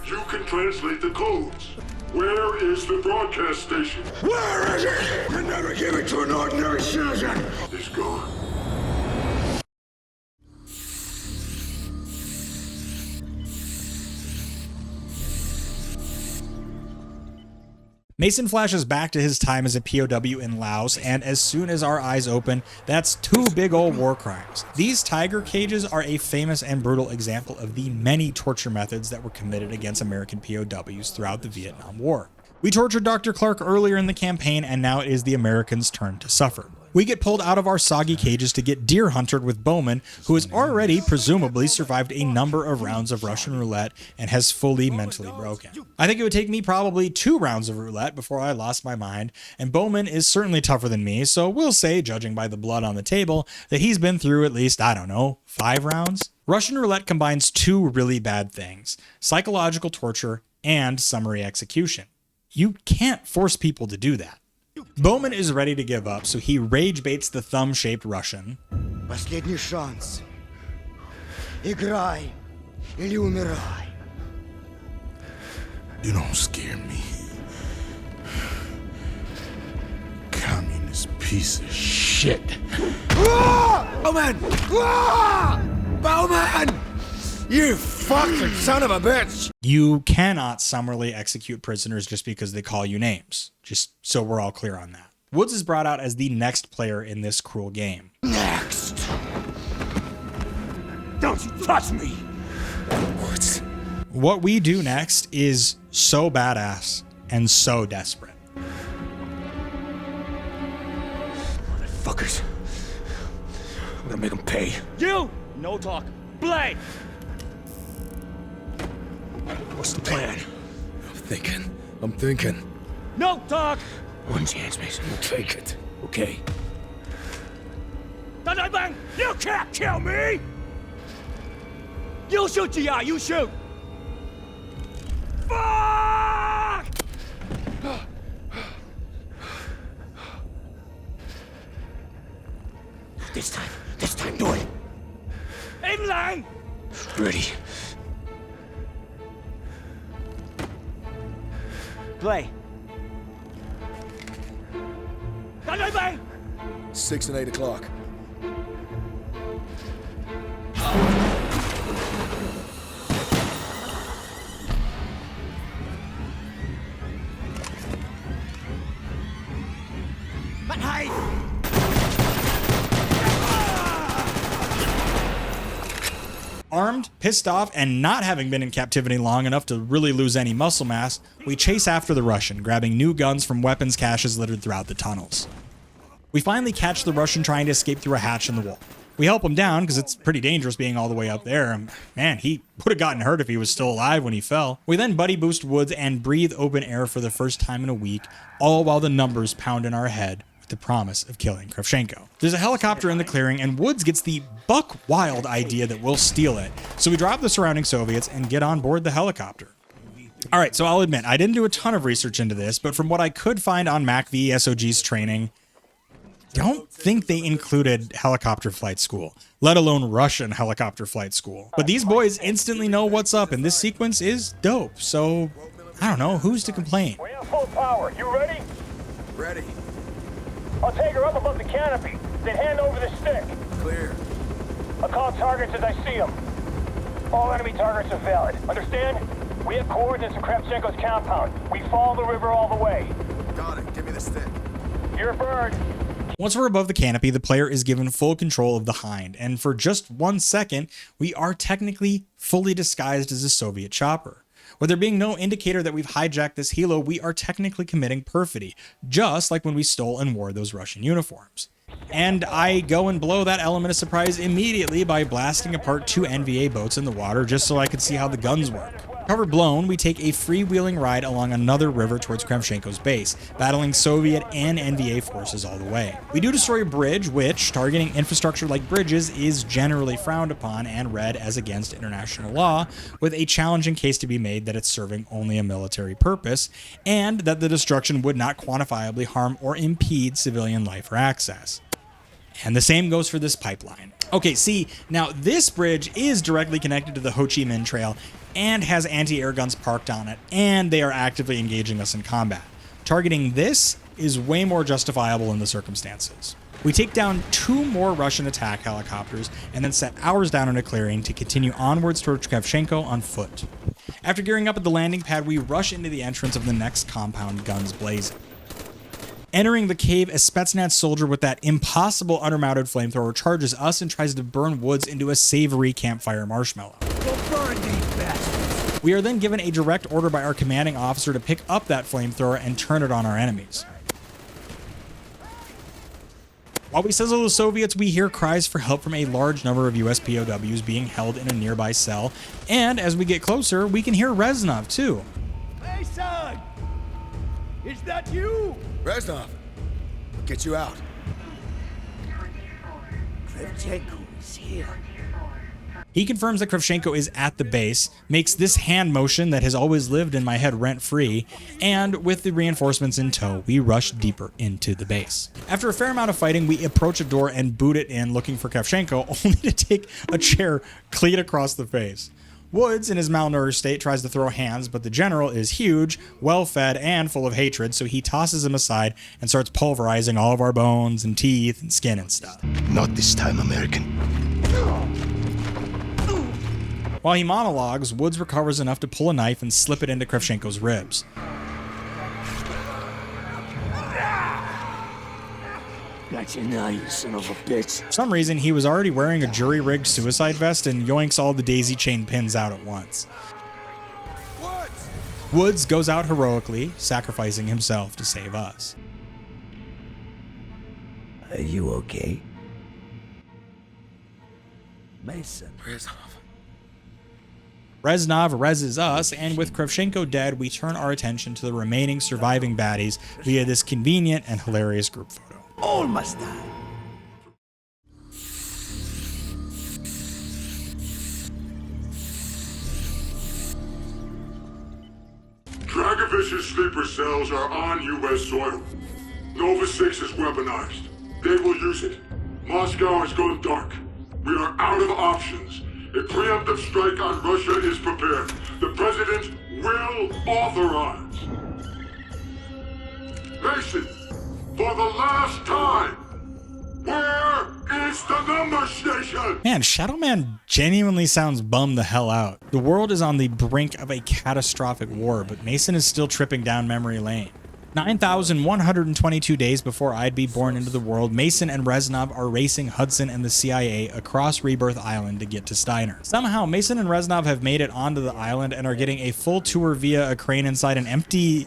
You can translate the codes. Where is the broadcast station? Where is it? You never give it to an ordinary citizen. He's gone. Mason flashes back to his time as a POW in Laos, and as soon as our eyes open, that's 2 big old war crimes. These tiger cages are a famous and brutal example of the many torture methods that were committed against American POWs throughout the Vietnam War. We tortured Dr. Clark earlier in the campaign, and now it is the Americans' turn to suffer. We get pulled out of our soggy cages to get deer hunted with Bowman, who has already presumably survived a number of rounds of Russian roulette and has fully mentally broken. I think it would take me probably 2 rounds of roulette before I lost my mind, and Bowman is certainly tougher than me, so we'll say, judging by the blood on the table, that he's been through at least, 5 rounds? Russian roulette combines 2 really bad things: psychological torture and summary execution. You can't force people to do that. Bowman is ready to give up, so he rage baits the thumb-shaped Russian. Последний шанс. Играй или умирай. You don't scare me. Communist piece of shit. Bowman! Bowman! You fucking son of a bitch! You cannot summarily execute prisoners just because they call you names. Just so we're all clear on that. Woods is brought out as the next player in this cruel game. Next! Don't you touch me! Woods. What we do next is so badass and so desperate. Motherfuckers. I'm gonna make them pay. You! No talk. Blade! What's the plan? I'm thinking. No talk! One chance, Mason. We'll take it. Okay. Bang! You can't kill me! You shoot, GI, you shoot! Fuck! This time, do it. Inline! Ready. Play. Bang! 6 and 8 o'clock. Armed, pissed off, and not having been in captivity long enough to really lose any muscle mass, we chase after the Russian, grabbing new guns from weapons caches littered throughout the tunnels. We finally catch the Russian trying to escape through a hatch in the wall. We help him down because it's pretty dangerous being all the way up there. Man, he would have gotten hurt if he was still alive when he fell. We then buddy boost Woods and breathe open air for the first time in a week, all while the numbers pound in our head with the promise of killing Kravchenko. There's a helicopter in the clearing, and Woods gets the buck wild idea that we'll steal it. So we drop the surrounding Soviets and get on board the helicopter. All right, so I'll admit, I didn't do a ton of research into this, but from what I could find on MACV SOG's training, don't think they included helicopter flight school, let alone Russian helicopter flight school. But these boys instantly know what's up, and this sequence is dope. So, I don't know, who's to complain? We're in full power. You ready? Ready. I'll take her up above the canopy, then hand over the stick. Clear. I'll call targets as I see them. All enemy targets are valid. Understand? We have coordinates of Kravchenko's compound. We follow the river all the way. Got it. Give me the stick. You're a bird. Once we're above the canopy, the player is given full control of the Hind, and for just 1 second, we are technically fully disguised as a Soviet chopper. With there being no indicator that we've hijacked this helo, we are technically committing perfidy, just like when we stole and wore those Russian uniforms. And I go and blow that element of surprise immediately by blasting apart 2 NVA boats in the water just so I could see how the guns work. Cover blown, we take a freewheeling ride along another river towards Kravchenko's base, battling Soviet and NVA forces all the way. We do destroy a bridge, which, targeting infrastructure like bridges, is generally frowned upon and read as against international law, with a challenging case to be made that it's serving only a military purpose, and that the destruction would not quantifiably harm or impede civilian life or access. And the same goes for this pipeline. Okay, see, now this bridge is directly connected to the Ho Chi Minh Trail and has anti-air guns parked on it, and they are actively engaging us in combat. Targeting this is way more justifiable in the circumstances. We take down 2 more Russian attack helicopters and then set ours down in a clearing to continue onwards towards Kravchenko on foot. After gearing up at the landing pad, we rush into the entrance of the next compound, guns blazing. Entering the cave, a Spetsnaz soldier with that impossible undermounted flamethrower charges us and tries to burn Woods into a savory campfire marshmallow. We are then given a direct order by our commanding officer to pick up that flamethrower and turn it on our enemies. While we sizzle the Soviets, we hear cries for help from a large number of US POWs being held in a nearby cell, and as we get closer, we can hear Reznov too. Hey, son! Is that you? Reznov, get you out. Kravchenko is here. He confirms that Kravchenko is at the base, makes this hand motion that has always lived in my head rent-free, and with the reinforcements in tow, we rush deeper into the base. After a fair amount of fighting, we approach a door and boot it in looking for Kravchenko, only to take a chair clean across the face. Woods, in his malnourished state, tries to throw hands, but the general is huge, well-fed, and full of hatred, so he tosses him aside and starts pulverizing all of our bones and teeth and skin and stuff. Not this time, American. While he monologues, Woods recovers enough to pull a knife and slip it into Kravchenko's ribs. Got your knife, son of a bitch. For some reason, he was already wearing a jury-rigged suicide vest and yoinks all the daisy chain pins out at once. Woods goes out heroically, sacrificing himself to save us. Are you okay? Mason. Reznov reses us, and with Kravchenko dead, we turn our attention to the remaining surviving baddies via this convenient and hilarious group photo. All must die. Dragovic's sleeper cells are on U.S. soil. Nova 6 is weaponized. They will use it. Moscow has gone dark. We are out of options. A preemptive strike on Russia is prepared. The President will authorize. Mason, for the last time, where is the number station? Man, Shadow Man genuinely sounds bummed the hell out. The world is on the brink of a catastrophic war, but Mason is still tripping down memory lane. 9,122 days before I'd be born into the world, Mason and Reznov are racing Hudson and the CIA across Rebirth Island to get to Steiner. Somehow, Mason and Reznov have made it onto the island and are getting a full tour via a crane inside an empty...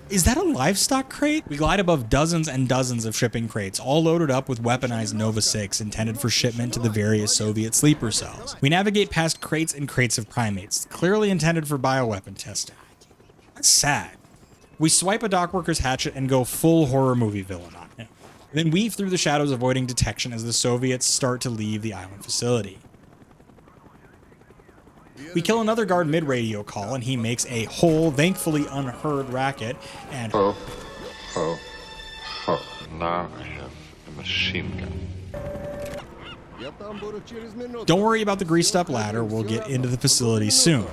Is that a livestock crate? We glide above dozens and dozens of shipping crates, all loaded up with weaponized Nova 6 intended for shipment to the various Soviet sleeper cells. We navigate past crates and crates of primates, clearly intended for bioweapon testing. That's sad. We swipe a dockworker's hatchet and go full horror movie villain on him. Then weave through the shadows, avoiding detection as the Soviets start to leave the island facility. We kill another guard mid-radio call, and he makes a whole, thankfully unheard racket, and... Now I have a machine gun. Don't worry about the greased-up ladder, we'll get into the facility soon.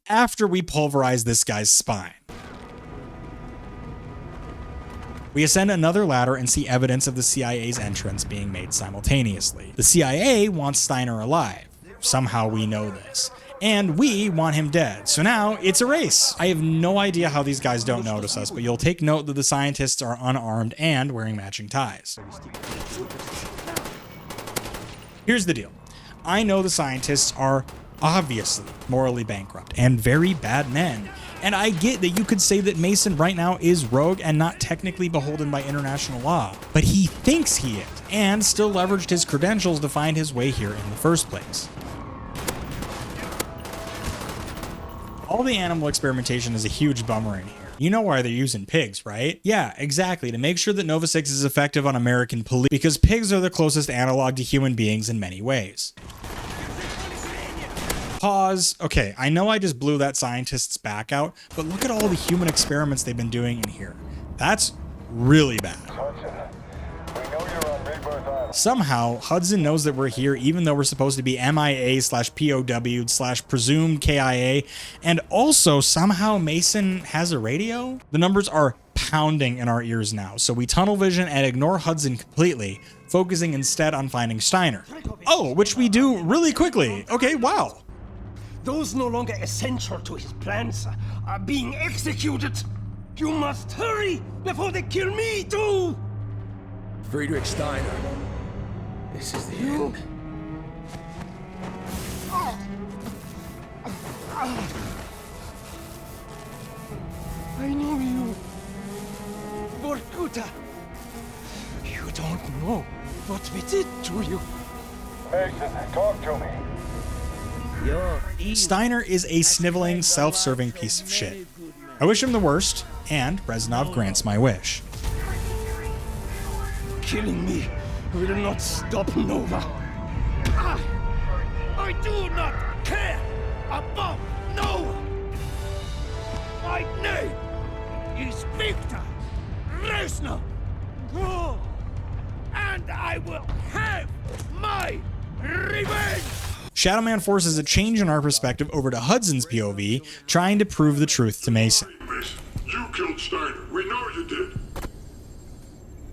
After we pulverize this guy's spine. We ascend another ladder and see evidence of the CIA's entrance being made simultaneously. The CIA wants Steiner alive. Somehow we know this. And we want him dead. So now it's a race. I have no idea how these guys don't notice us, but you'll take note that the scientists are unarmed and wearing matching ties. Here's the deal. I know the scientists are obviously morally bankrupt and very bad men. And I get that you could say that Mason right now is rogue and not technically beholden by international law, but he thinks he is, and still leveraged his credentials to find his way here in the first place. All the animal experimentation is a huge bummer in here. You know why they're using pigs, right? Yeah, exactly, to make sure that Nova 6 is effective on American police, because pigs are the closest analog to human beings in many ways. Pause. Okay, I know I just blew that scientist's back out, but look at all the human experiments they've been doing in here. That's really bad. Somehow, Hudson knows that we're here even though we're supposed to be MIA/POW/presumed KIA, and also somehow Mason has a radio? The numbers are pounding in our ears now, so we tunnel vision and ignore Hudson completely, focusing instead on finding Steiner. Oh, which we do really quickly. Okay, wow. Those no longer essential to his plans are being executed. You must hurry before they kill me too! Friedrich Steiner. This is the end. I know you. Vorkuta. You don't know what we did to you. Mason, talk to me. Steiner is a sniveling, self-serving piece of shit. I wish him the worst, and Reznov grants my wish. Killing me will not stop Nova. I do not care about Nova. My name is Victor Reznov. And I will have my revenge. Shadow Man forces a change in our perspective over to Hudson's POV, trying to prove the truth to Mason. You killed Steiner. We know you did.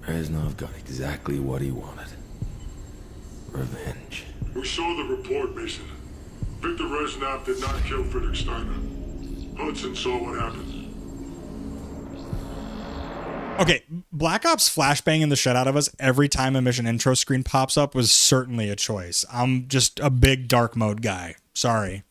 Reznov got exactly what he wanted. Revenge. We saw the report, Mason. Victor Reznov did not kill Friedrich Steiner. Hudson saw what happened. Okay, Black Ops flashbanging the shit out of us every time a mission intro screen pops up was certainly a choice. I'm just a big dark mode guy. Sorry.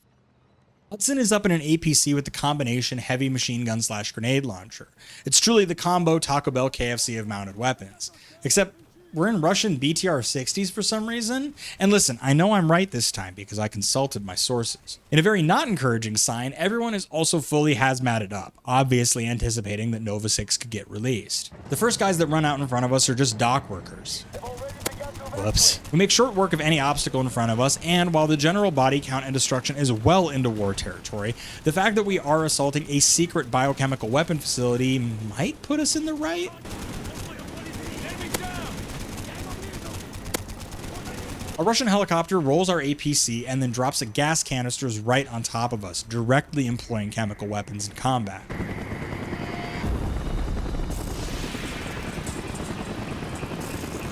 Hudson is up in an APC with the combination heavy machine gun / grenade launcher. It's truly the combo Taco Bell KFC of mounted weapons. Except we're in Russian BTR 60s for some reason. And listen, I know I'm right this time because I consulted my sources. In a very not encouraging sign, everyone is also fully hazmated up, obviously anticipating that Nova 6 could get released. The first guys that run out in front of us are just dock workers. Whoops. We make short work of any obstacle in front of us, and while the general body count and destruction is well into war territory, the fact that we are assaulting a secret biochemical weapon facility might put us in the right. A Russian helicopter rolls our APC and then drops a gas canisters right on top of us, directly employing chemical weapons in combat.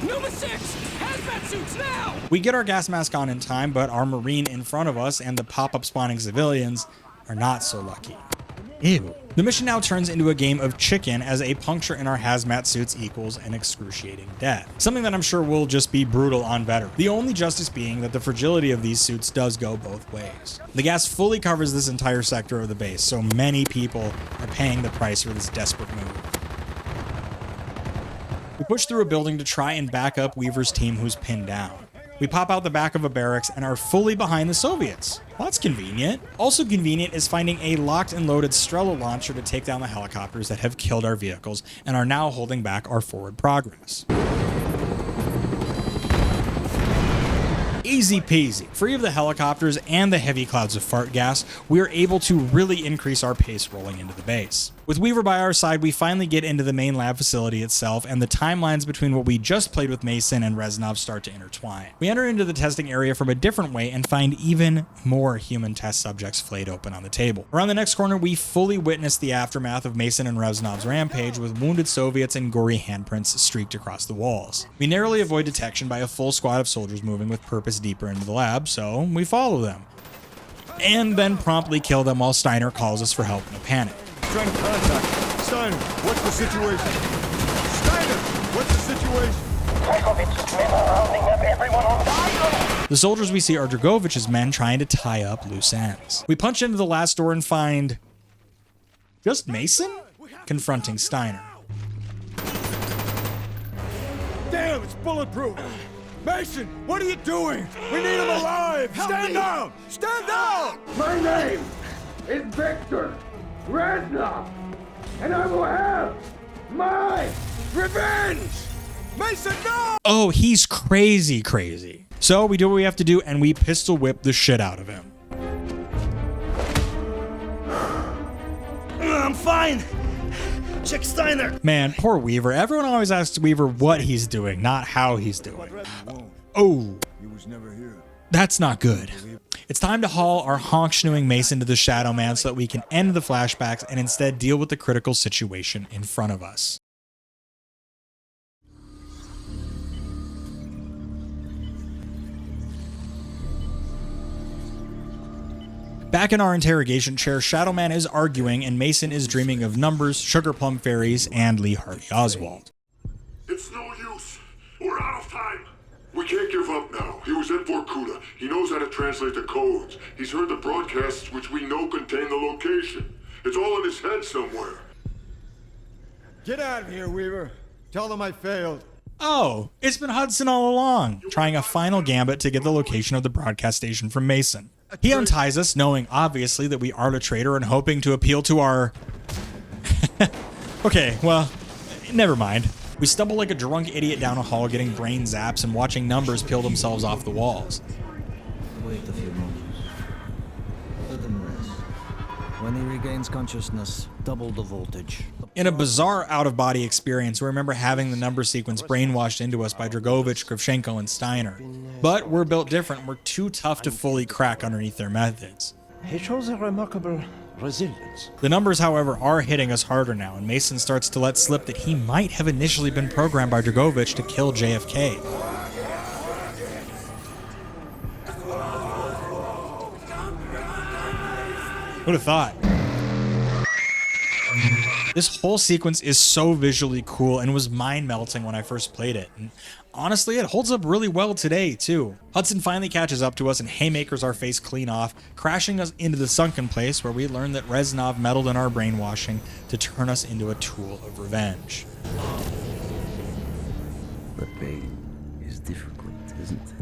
Nova 6! Hazmat suits now! We get our gas mask on in time, but our Marine in front of us and the pop-up spawning civilians are not so lucky. Ew. The mission now turns into a game of chicken as a puncture in our hazmat suits equals an excruciating death. Something that I'm sure will just be brutal on veterans. The only justice being that the fragility of these suits does go both ways. The gas fully covers this entire sector of the base, so many people are paying the price for this desperate move. We push through a building to try and back up Weaver's team who's pinned down. We pop out the back of a barracks and are fully behind the Soviets. Well, that's convenient. Also convenient is finding a locked and loaded Strela launcher to take down the helicopters that have killed our vehicles and are now holding back our forward progress. Easy peasy. Free of the helicopters and the heavy clouds of fart gas, we are able to really increase our pace rolling into the base. With Weaver by our side, we finally get into the main lab facility itself, and the timelines between what we just played with Mason and Reznov start to intertwine. We enter into the testing area from a different way and find even more human test subjects flayed open on the table. Around the next corner, we fully witness the aftermath of Mason and Reznov's rampage with wounded Soviets and gory handprints streaked across the walls. We narrowly avoid detection by a full squad of soldiers moving with purpose deeper into the lab, so we follow them. And then promptly kill them while Steiner calls us for help in a panic. Trying to contact. Steiner, what's the situation? Steiner, what's the situation? The soldiers we see are Dragovich's men trying to tie up loose ends. We punch into the last door and find just Mason confronting Steiner. Damn, it's bulletproof. Mason, what are you doing? We need him alive. Stand down. Stand down. My name is Victor Reznov, and I will have my revenge! Mason, no! Oh, he's crazy. So we do what we have to do and we pistol whip the shit out of him. I'm fine. Check Steiner. Man, poor Weaver. Everyone always asks Weaver what he's doing, not how he's doing. Oh, that's not good. It's time to haul our honk-schnooing Mason to the Shadow Man so that we can end the flashbacks and instead deal with the critical situation in front of us. Back in our interrogation chair, Shadow Man is arguing and Mason is dreaming of numbers, sugar plum fairies, and Lee Harvey Oswald. It's no use. We're out of time. We can't give up now. He was at Vorkuta. He knows how to translate the codes. He's heard the broadcasts which we know contain the location. It's all in his head somewhere. Get out of here, Weaver. Tell them I failed. Oh, it's been Hudson all along, trying a final gambit to get the location of the broadcast station from Mason. He unties us, knowing obviously that we are the traitor and hoping to appeal to our... Okay, well, never mind. We stumble like a drunk idiot down a hall, getting brain zaps and watching numbers peel themselves off the walls. Wait a few moments. Let him rest. When he regains consciousness, double the voltage. In a bizarre out-of-body experience, we remember having the number sequence brainwashed into us by Dragovich, Kravchenko, and Steiner. But we're built different. We're too tough to fully crack underneath their methods. He shows a remarkable resilience. The numbers, however, are hitting us harder now, and Mason starts to let slip that he might have initially been programmed by Dragovich to kill JFK. Who'd have thought? This whole sequence is so visually cool and was mind-melting when I first played it. And honestly, it holds up really well today, too. Hudson finally catches up to us and haymakers our face clean off, crashing us into the sunken place where we learn that Reznov meddled in our brainwashing to turn us into a tool of revenge. The pain is difficult, isn't it?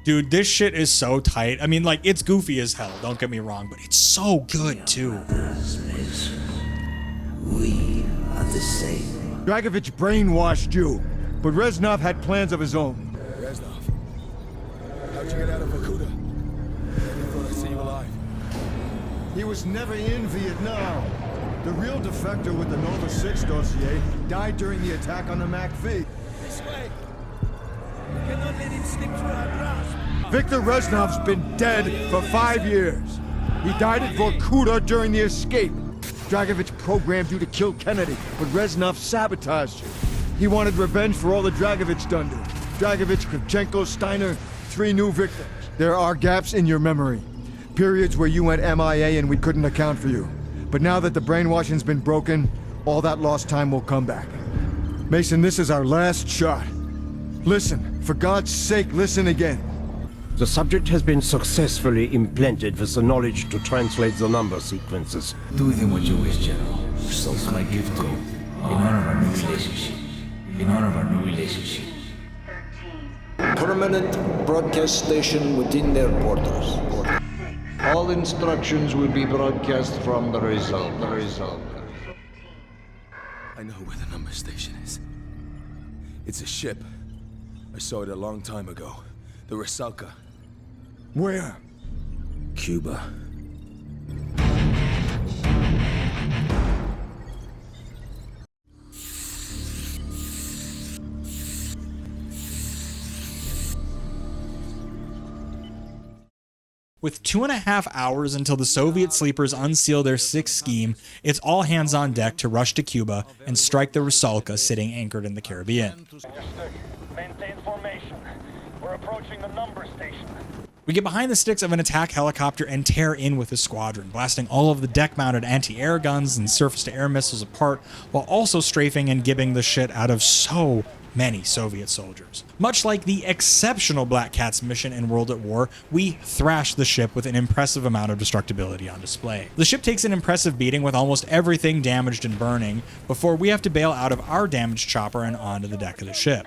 Dude, this shit is so tight. I mean, like, it's goofy as hell, don't get me wrong, but it's so good, too. We are the same. Dragovich brainwashed you, but Reznov had plans of his own. Reznov, how'd you get out of Vorkuta? I thought I'd see you alive. He was never in Vietnam. The real defector with the Nova 6 dossier died during the attack on the MacV. This way. We cannot let him slip through our grasp. Viktor Reznov's been dead for 5 years. He died at Vorkuta during the escape. Dragovich programmed you to kill Kennedy, but Reznov sabotaged you. He wanted revenge for all the Dragovich done to him. Dragovich, Kravchenko, Steiner, 3 new victims. There are gaps in your memory. Periods where you went MIA and we couldn't account for you. But now that the brainwashing's been broken, all that lost time will come back. Mason, this is our last shot. Listen, for God's sake, listen again. The subject has been successfully implanted with the knowledge to translate the number sequences. Do with him what you wish, General. So it's my gift to you, in honor of our new relationship. In honor of our new relationship. Permanent broadcast station within their borders. All instructions will be broadcast from the result. I know where the number station is. It's a ship. I saw it a long time ago. The Rusalka. Where? Cuba. With 2.5 hours until the Soviet sleepers unseal their 6th scheme, it's all hands on deck to rush to Cuba and strike the Rusalka sitting anchored in the Caribbean. Maintain formation. We're approaching the number station. We get behind the sticks of an attack helicopter and tear in with the squadron, blasting all of the deck-mounted anti-air guns and surface-to-air missiles apart, while also strafing and gibbing the shit out of so many Soviet soldiers. Much like the exceptional Black Cat's mission in World at War, we thrash the ship with an impressive amount of destructibility on display. The ship takes an impressive beating with almost everything damaged and burning, before we have to bail out of our damaged chopper and onto the deck of the ship.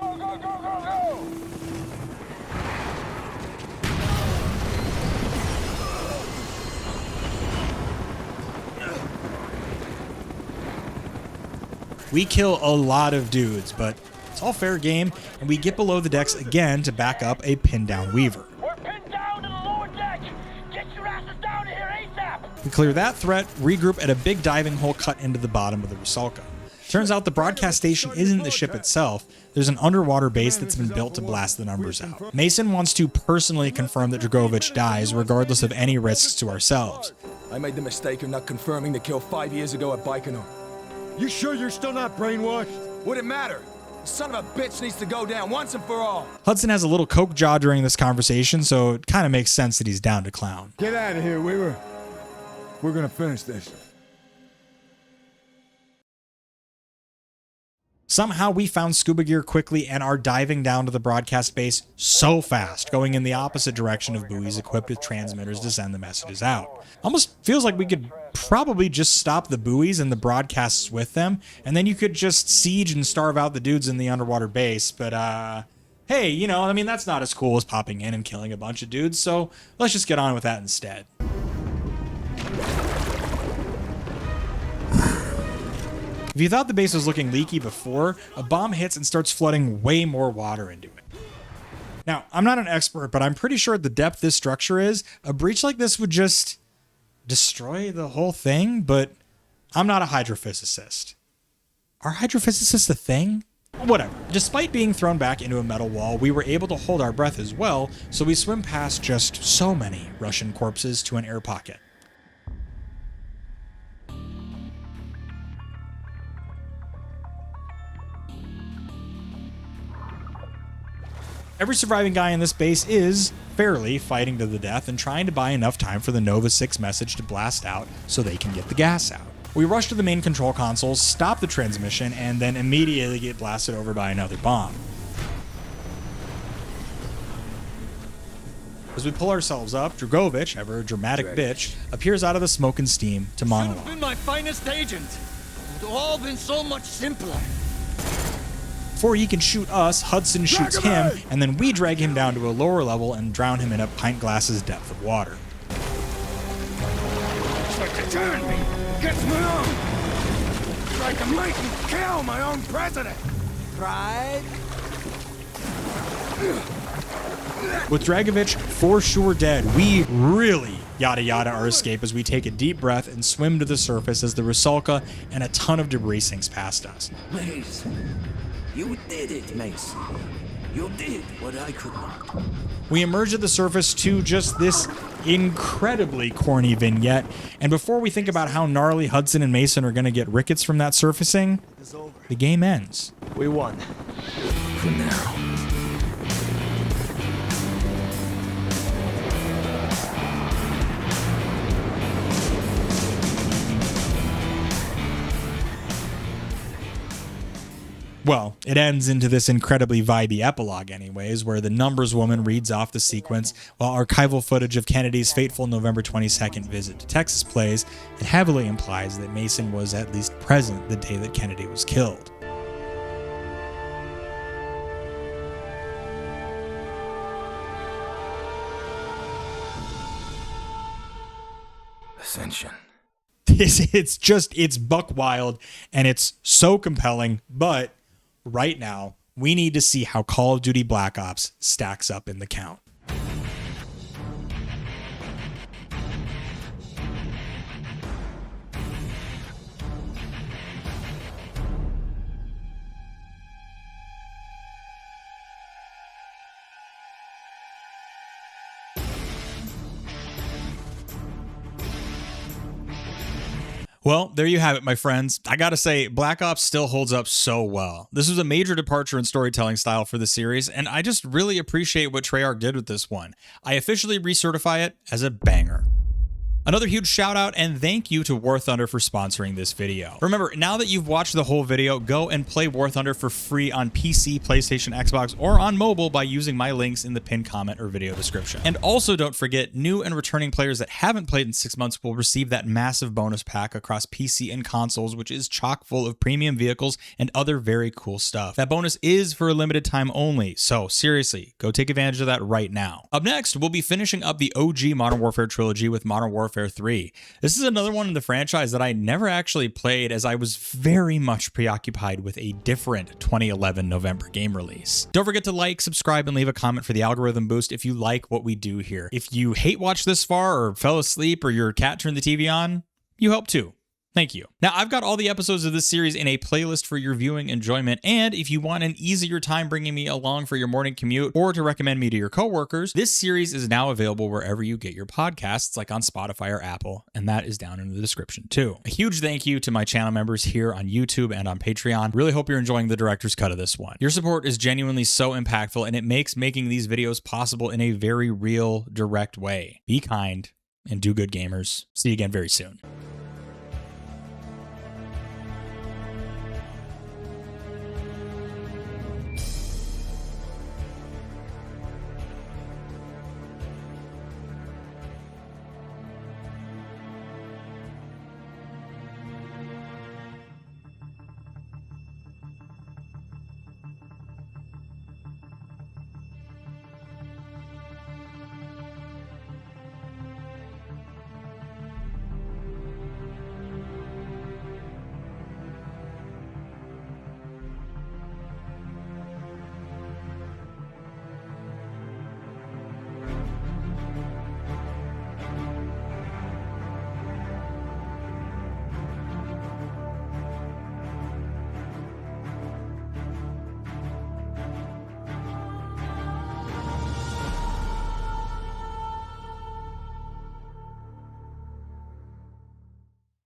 We kill a lot of dudes, but it's all fair game, and we get below the decks again to back up a pinned-down Weaver. We're pinned down to the lower deck. Get your asses down to here ASAP. We clear that threat, regroup at a big diving hole cut into the bottom of the Rusalka. Turns out the broadcast station isn't the ship itself. There's an underwater base that's been built to blast the numbers out. Mason wants to personally confirm that Dragovich dies, regardless of any risks to ourselves. I made the mistake of not confirming the kill 5 years ago at Baikonur. You sure you're still not brainwashed? Would it matter? The son of a bitch needs to go down once and for all. Hudson has a little coke jaw during this conversation, so it kind of makes sense that he's down to clown. Get out of here, Weaver. We're gonna finish this. Somehow we found scuba gear quickly and are diving down to the broadcast base so fast, going in the opposite direction of buoys equipped with transmitters to send the messages out. Almost feels like we could probably just stop the buoys and the broadcasts with them, and then you could just siege and starve out the dudes in the underwater base, but hey, you know, I mean, that's not as cool as popping in and killing a bunch of dudes, so let's just get on with that instead. If you thought the base was looking leaky before, a bomb hits and starts flooding way more water into it. Now, I'm not an expert, but I'm pretty sure at the depth this structure is, a breach like this would just destroy the whole thing, but I'm not a hydrophysicist. Are hydrophysicists a thing? Whatever. Despite being thrown back into a metal wall, we were able to hold our breath as well, so we swim past just so many Russian corpses to an air pocket. Every surviving guy in this base is fairly fighting to the death and trying to buy enough time for the Nova 6 message to blast out so they can get the gas out. We rush to the main control consoles, stop the transmission, and then immediately get blasted over by another bomb. As we pull ourselves up, Dragovich, ever a dramatic bitch, appears out of the smoke and steam to monologue. Been my finest agent. It would all been so much simpler. Before he can shoot us, Hudson shoots him, and then we drag him down to a lower level and drown him in a pint glass's depth of water. Tried to turn me against my own. Tried to make me kill my own president. Pride. With Dragovich for sure dead, we really yada yada our escape as we take a deep breath and swim to the surface as the Rusalka and a ton of debris sinks past us. Mason, you did it, Mason. You did what I could not. We emerge at the surface to just this incredibly corny vignette, and before we think about how gnarly Hudson and Mason are going to get rickets from that surfacing, the game ends. We won. For now. Well, it ends into this incredibly vibey epilogue anyways, where the numbers woman reads off the sequence while archival footage of Kennedy's fateful November 22nd visit to Texas plays and heavily implies that Mason was at least present the day that Kennedy was killed. Ascension. It's buck wild and it's so compelling, but right now, we need to see how Call of Duty Black Ops stacks up in the count. Well, there you have it, my friends. I gotta say, Black Ops still holds up so well. This was a major departure in storytelling style for the series, and I just really appreciate what Treyarch did with this one. I officially recertify it as a banger. Another huge shout out and thank you to War Thunder for sponsoring this video. Remember, now that you've watched the whole video, go and play War Thunder for free on PC, PlayStation, Xbox, or on mobile by using my links in the pinned comment or video description. And also don't forget, new and returning players that haven't played in 6 months will receive that massive bonus pack across PC and consoles, which is chock full of premium vehicles and other very cool stuff. That bonus is for a limited time only, so seriously, go take advantage of that right now. Up next, we'll be finishing up the OG Modern Warfare trilogy with Modern Warfare 3. This is another one in the franchise that I never actually played as I was very much preoccupied with a different 2011 November game release. Don't forget to like, subscribe, and leave a comment for the algorithm boost if you like what we do here. If you hate watch this far or fell asleep or your cat turned the TV on, you help too. Thank you. Now, I've got all the episodes of this series in a playlist for your viewing enjoyment, and if you want an easier time bringing me along for your morning commute or to recommend me to your coworkers, this series is now available wherever you get your podcasts, like on Spotify or Apple, and that is down in the description too. A huge thank you to my channel members here on YouTube and on Patreon. Really hope you're enjoying the director's cut of this one. Your support is genuinely so impactful, and it makes making these videos possible in a very real, direct way. Be kind and do good, gamers. See you again very soon.